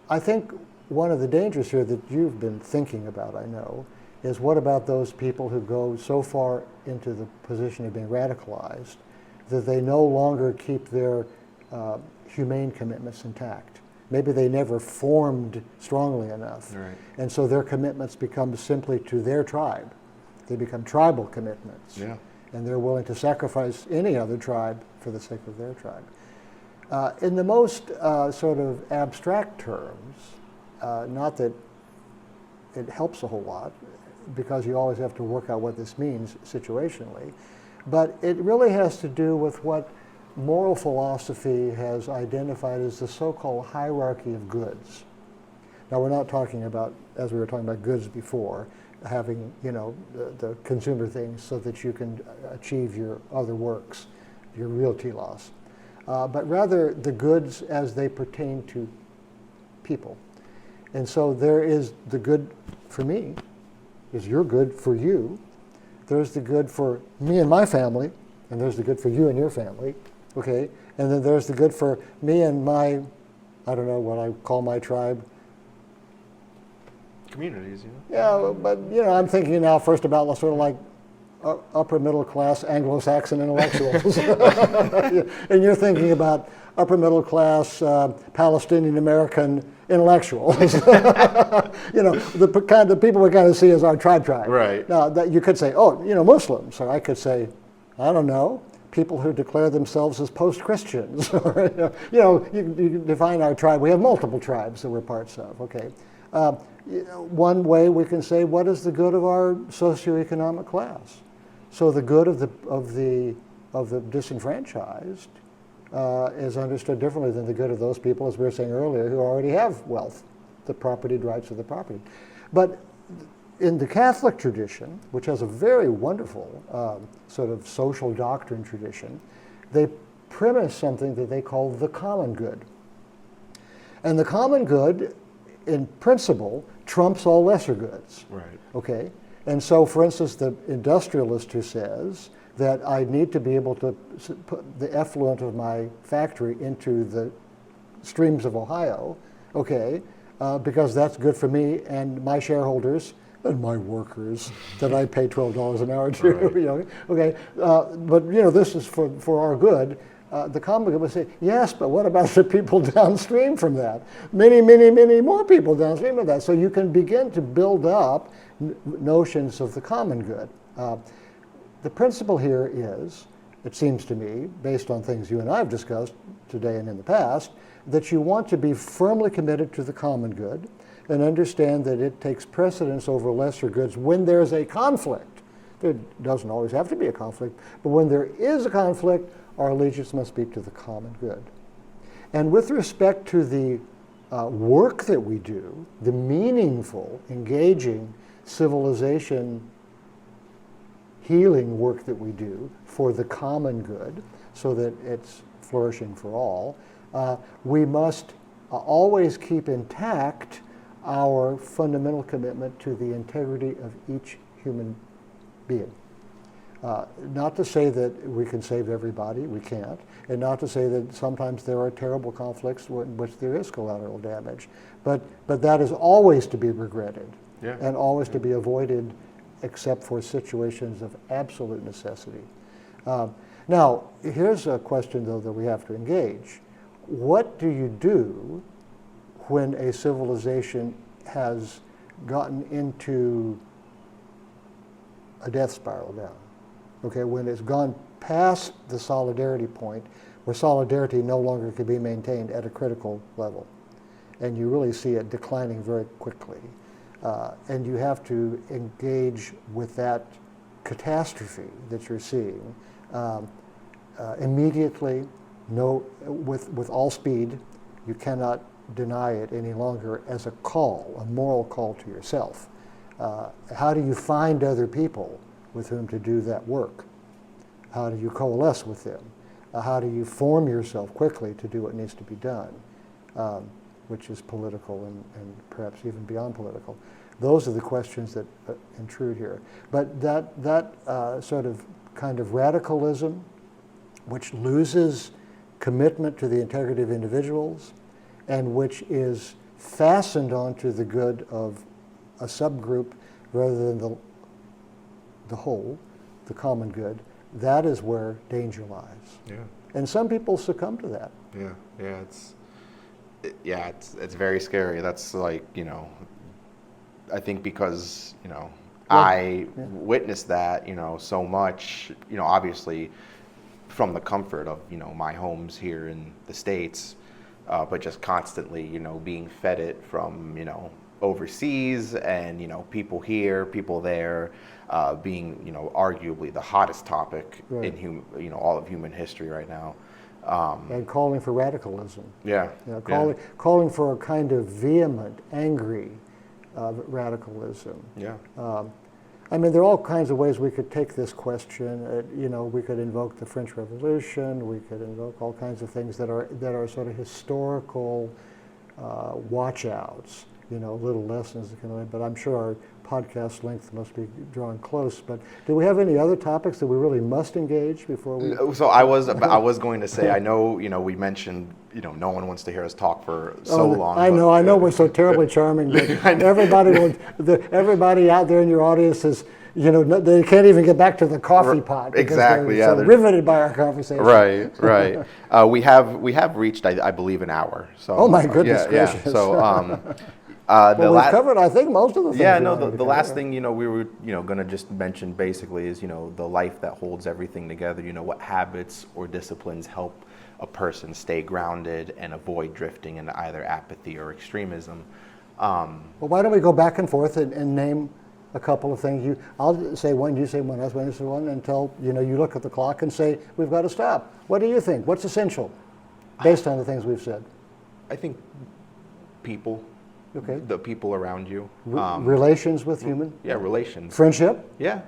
I think one of the dangers here that you've been thinking about, I know, is what about those people who go so far into the position of being radicalized that they no longer keep their humane commitments intact. Maybe they never formed strongly enough. Right. And so their commitments become simply to their tribe. They become tribal commitments. Yeah. And they're willing to sacrifice any other tribe for the sake of their tribe. In the most sort of abstract terms, not that it helps a whole lot, because you always have to work out what this means situationally, but it really has to do with what moral philosophy has identified as the so-called hierarchy of goods. Now, we're not talking about, as we were talking about goods before, having, the consumer things so that you can achieve your other works, your realty loss. But rather the goods as they pertain to people. And so there is the good for me, is your good for you. There's the good for me and my family, and there's the good for you and your family, okay? And then there's the good for me and my, I don't know what I call my tribe. Communities, Yeah, but I'm thinking now first about sort of like upper middle class Anglo-Saxon intellectuals. And you're thinking about upper middle class Palestinian American intellectuals. The kind of people we kind of see as our tribe. Right. Now that you could say, Muslims, or I could say, I don't know, people who declare themselves as post-Christians. You define our tribe. We have multiple tribes that we're parts of. Okay. One way we can say, what is the good of our socioeconomic class? So the good of the disenfranchised is understood differently than the good of those people, as we were saying earlier, who already have wealth, the propertied rights of the property. But in the Catholic tradition, which has a very wonderful sort of social doctrine tradition, they premise something that they call the common good. And the common good, in principle, trumps all lesser goods. Right. Okay? And so, for instance, the industrialist who says that I need to be able to put the effluent of my factory into the streams of Ohio, okay, because that's good for me and my shareholders and my workers that I pay $12 an hour to, Right. Okay, but this is for our good. The common good would say, yes, but what about the people downstream from that? Many, many, many more people downstream of that. So you can begin to build up notions of the common good. The principle here is, it seems to me, based on things you and I have discussed today and in the past, that you want to be firmly committed to the common good and understand that it takes precedence over lesser goods when there's a conflict. There doesn't always have to be a conflict, but when there is a conflict, our allegiance must be to the common good. And with respect to the work that we do, the meaningful, engaging, civilization healing work that we do for the common good, so that it's flourishing for all, we must always keep intact our fundamental commitment to the integrity of each human being. Not to say that we can save everybody, we can't, and not to say that sometimes there are terrible conflicts in which there is collateral damage, but that is always to be regretted, and always to be avoided except for situations of absolute necessity. Now, here's a question, though, that we have to engage. What do you do when a civilization has gotten into a death spiral down? Okay, when it's gone past the solidarity point, where solidarity no longer can be maintained at a critical level, and you really see it declining very quickly, and you have to engage with that catastrophe that you're seeing immediately, with all speed. You cannot deny it any longer as a call, a moral call to yourself. How do you find other people with whom to do that work? How do you coalesce with them? How do you form yourself quickly to do what needs to be done, which is political and perhaps even beyond political? Those are the questions that intrude here. But that sort of kind of radicalism, which loses commitment to the integrity of individuals and which is fastened onto the good of a subgroup rather than the whole, the common good, that is where danger lies. Yeah. And some people succumb to that. It's very scary. That's like, I think because, I witnessed that, so much, obviously from the comfort of, my homes here in the States, but just constantly, being fed it from, overseas, and people here, people there, being arguably the hottest topic Right. in all of human history right now. And calling for radicalism. Yeah. Calling for a kind of vehement, angry radicalism. Yeah. I mean, there are all kinds of ways we could take this question. We could invoke the French Revolution. We could invoke all kinds of things that are sort of historical watch-outs. Little lessons that can learn. But I'm sure our podcast length must be drawing close. But do we have any other topics that we really must engage before we? So I was going to say, I know we mentioned no one wants to hear us talk for so long. I know we're so terribly charming. But everybody out there in your audience is, they can't even get back to the coffee pot. Exactly. They're so riveted by our conversation. Right. We have reached, I believe, an hour. So. Oh my goodness gracious. Yeah. So. We've covered, I think, most of the things. Yeah, no. The last thing we were going to just mention basically is the life that holds everything together. What habits or disciplines help a person stay grounded and avoid drifting into either apathy or extremism. Well, why don't we go back and forth and name a couple of things? I'll say one, you say one, I'll say one, until you look at the clock and say we've got to stop. What do you think? What's essential, based on the things we've said? I think people. Okay. The people around you. Relations with human. Yeah, relations. Friendship. Yeah.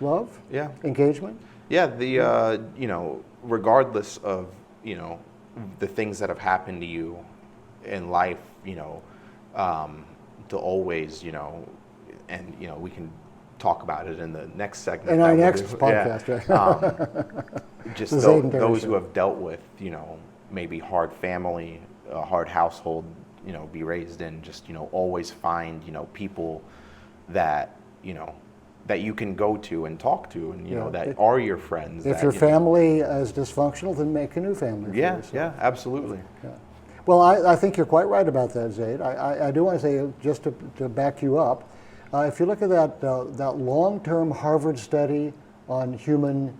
Love. Yeah. Engagement. Yeah. Regardless of the things that have happened to you in life, to always and we can talk about it in the next segment. In our next podcast, right? Just those who have dealt with maybe hard family, a hard household. Be raised in, just always find people that that you can go to and talk to, and that are your friends. If your family is dysfunctional, then make a new family. Yeah, absolutely. Yeah. Well, I think you're quite right about that, Zaid. I do want to say, just to back you up, if you look at that long-term Harvard study on human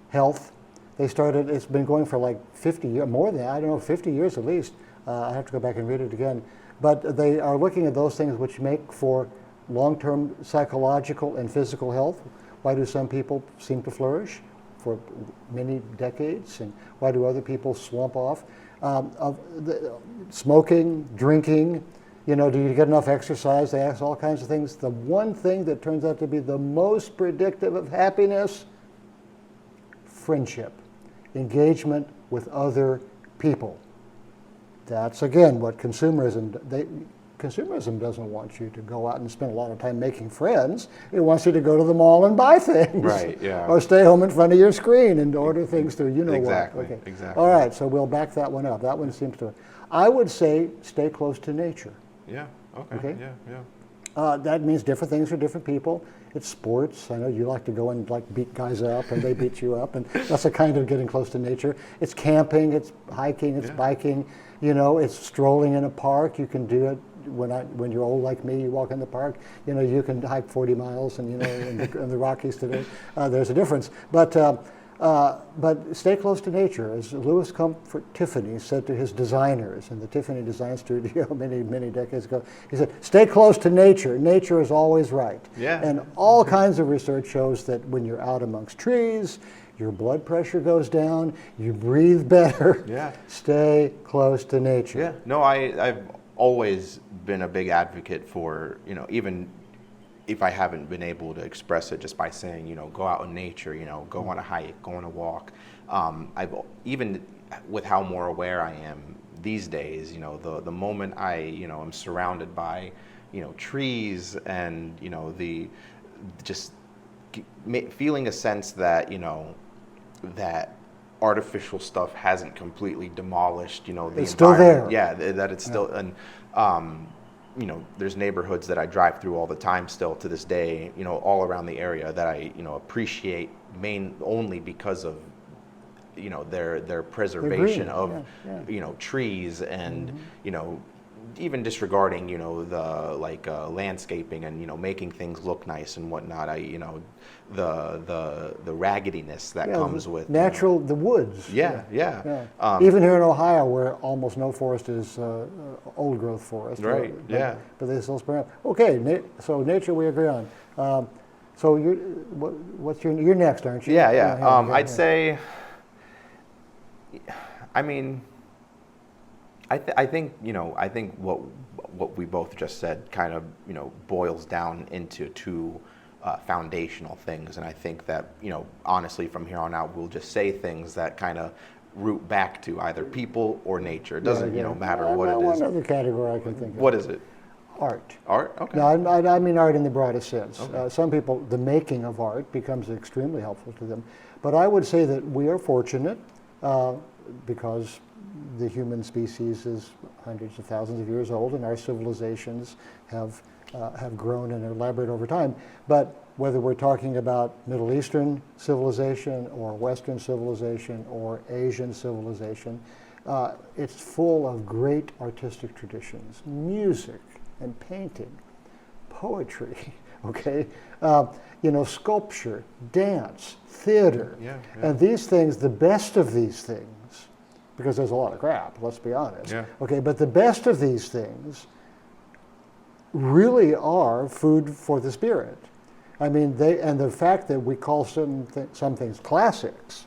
health, they started. It's been going for like 50 years, more than 50 years at least. I have to go back and read it again. But they are looking at those things which make for long-term psychological and physical health. Why do some people seem to flourish for many decades, and why do other people slump off? Smoking, drinking, do you get enough exercise? They ask all kinds of things. The one thing that turns out to be the most predictive of happiness, friendship, engagement with other people. That's, again, what consumerism doesn't want you to go out and spend a lot of time making friends. It wants you to go to the mall and buy things. Right, yeah. Or stay home in front of your screen and order things through exactly, what. Okay. Exactly. All right, so we'll back that one up. That one seems to... I would say stay close to nature. Yeah, okay. Yeah. That means different things for different people. It's sports. I know you like to go and beat guys up, and they beat you up, and that's a kind of getting close to nature. It's camping, it's hiking, it's biking. It's strolling in a park. You can do it when you're old like me. You walk in the park. You can hike 40 miles, and in the Rockies today, there's a difference. But stay close to nature, as Louis Comfort Tiffany said to his designers in the Tiffany Design Studio many decades ago. He said, "Stay close to nature. Nature is always right." Yeah. And all kinds of research shows that when you're out amongst trees, your blood pressure goes down, you breathe better. Yeah. Stay close to nature. Yeah. No, I've always been a big advocate for, even if I haven't been able to express it just by saying, go out in nature, go on a hike, go on a walk. I've even with how more aware I am these days, the moment I, am surrounded by, trees and, feeling a sense that, that artificial stuff hasn't completely demolished, the environment. It's still there. Yeah, that it's still, and there's neighborhoods that I drive through all the time still to this day, all around the area that I, appreciate only because of, their preservation of, trees and, even disregarding, the landscaping and, making things look nice and whatnot, the raggediness that comes with natural, the woods. Yeah. Even here in Ohio, where almost no forest is old growth forest. Right. But they still spring up. Okay. So nature we agree on. So you're next, aren't you? Yeah. I'd say. I mean, I think what we both just said kind of boils down into two foundational things, and I think that honestly from here on out we'll just say things that kind of root back to either people or nature. It doesn't matter what it is. One other category I can think of. What is it? Art. Art? Okay. No, I mean art in the broadest sense. Okay. Some people, the making of art becomes extremely helpful to them. But I would say that we are fortunate because the human species is hundreds of thousands of years old, and our civilizations have grown and elaborated over time. But whether we're talking about Middle Eastern civilization or Western civilization or Asian civilization, it's full of great artistic traditions, music and painting, poetry, okay? Sculpture, dance, theater. And these things, the best of these things, because there's a lot of crap, let's be honest. Okay, but the best of these things really are food for the spirit. I mean, and the fact that we call some things classics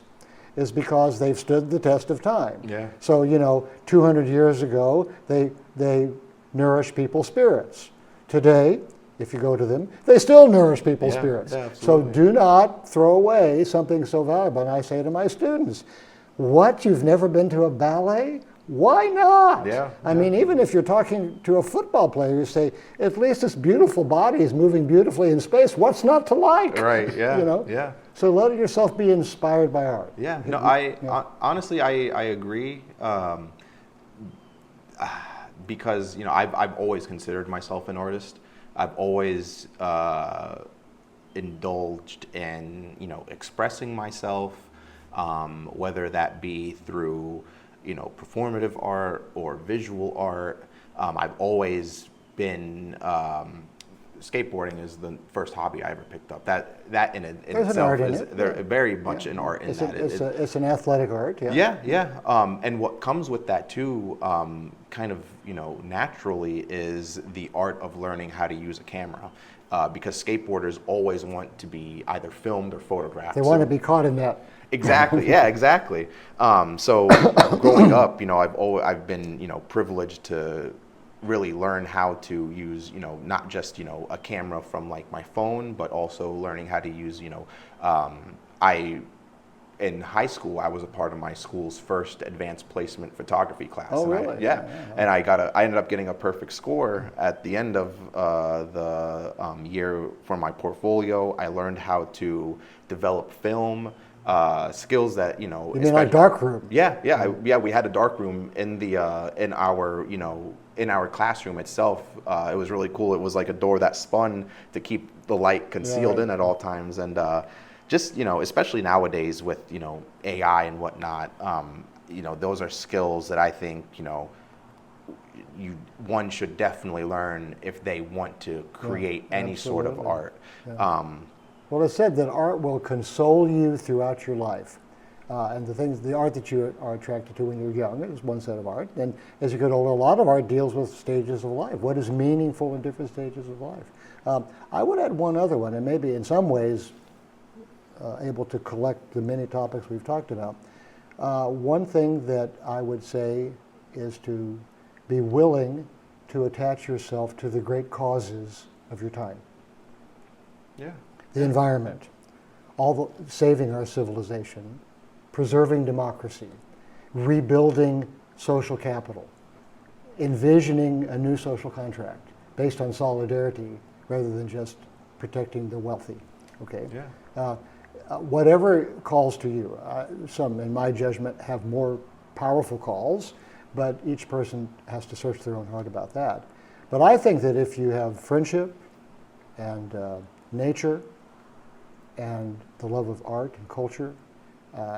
is because they've stood the test of time. So 200 years ago, they nourished people's spirits. Today, if you go to them, they still nourish people's spirits. So do not throw away something so valuable. And I say to my students, what, you've never been to a ballet? Why not? I mean, even if you're talking to a football player, you say, at least this beautiful body is moving beautifully in space. What's not to like? Right, So let yourself be inspired by art. Honestly, I agree. Because, I've always considered myself an artist. I've always indulged in, expressing myself, whether that be through performative art or visual art. I've always been, skateboarding is the first hobby I ever picked up. That in itself is very much an art in that. It's an athletic art, And what comes with that too, kind of, naturally is the art of learning how to use a camera. Because skateboarders always want to be either filmed or photographed. They want to be caught in that. Exactly. Exactly. So growing up, I've been, privileged to really learn how to use, not just, a camera from like my phone, but also learning how to use, in high school, I was a part of my school's first advanced placement photography class. Oh, really? And I ended up getting a perfect score at the end of the year for my portfolio. I learned how to develop film. Skills that You mean like darkroom? We had a darkroom in our classroom itself. It was really cool. It was like a door that spun to keep the light concealed in at all times, and just especially nowadays with AI and whatnot. Those are skills that I think one should definitely learn if they want to create any sort of art. Well, it's said that art will console you throughout your life. And the art that you are attracted to when you're young is one set of art. And as you get older, a lot of art deals with stages of life. What is meaningful in different stages of life? I would add one other one, and maybe in some ways able to collect the many topics we've talked about. One thing that I would say is to be willing to attach yourself to the great causes of your time. The environment, saving our civilization, preserving democracy, rebuilding social capital, envisioning a new social contract based on solidarity rather than just protecting the wealthy. Okay. Whatever calls to you. Some, in my judgment, have more powerful calls, but each person has to search their own heart about that. But I think that if you have friendship and nature and the love of art and culture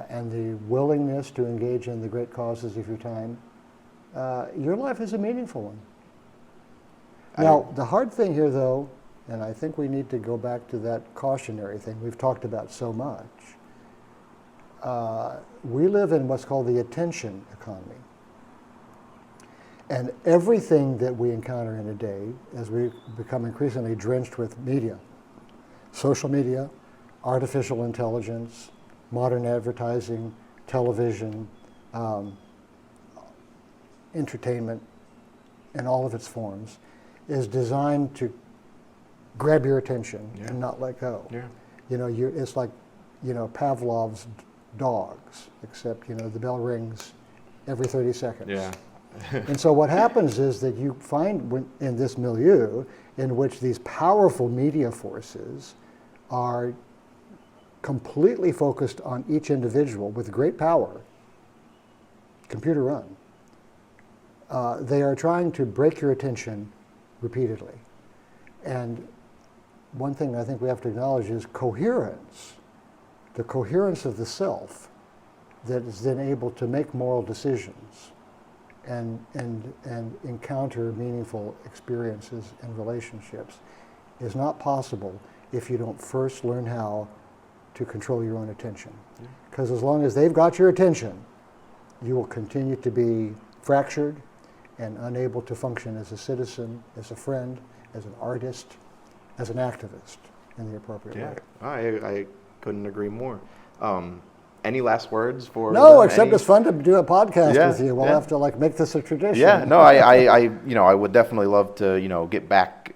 and the willingness to engage in the great causes of your time, your life is a meaningful one. Now, the hard thing here, though, and I think we need to go back to that cautionary thing we've talked about so much. We live in what's called the attention economy. And everything that we encounter in a day, as we become increasingly drenched with media, social media, artificial intelligence, modern advertising, television, entertainment, in all of its forms, is designed to grab your attention and not let go. Yeah. You know, it's like, you know, Pavlov's dogs, except, you know, the bell rings every 30 seconds. Yeah. And so what happens is that you find in this milieu in which these powerful media forces are completely focused on each individual with great power, computer run. They are trying to break your attention repeatedly. And one thing I think we have to acknowledge is coherence, the coherence of the self that is then able to make moral decisions and encounter meaningful experiences and relationships is not possible if you don't first learn how to control your own attention. Because as long as they've got your attention, you will continue to be fractured and unable to function as a citizen, as a friend, as an artist, as an activist in the appropriate way. I couldn't agree more. Any last words for? No, except it's fun to do a podcast with you. We'll have to like make this a tradition. Yeah, no, I would definitely love to, get back.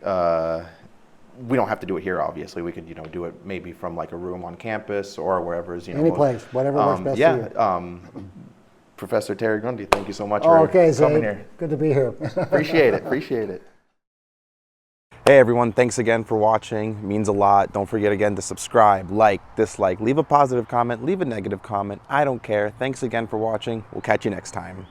We don't have to do it here, obviously. We could, do it maybe from like a room on campus or wherever is, any place, whatever works best for you. Professor Terry Grundy, thank you so much for coming here. Good to be here. Appreciate it. Hey everyone, thanks again for watching. It means a lot. Don't forget again to subscribe, like, dislike, leave a positive comment, leave a negative comment. I don't care. Thanks again for watching. We'll catch you next time.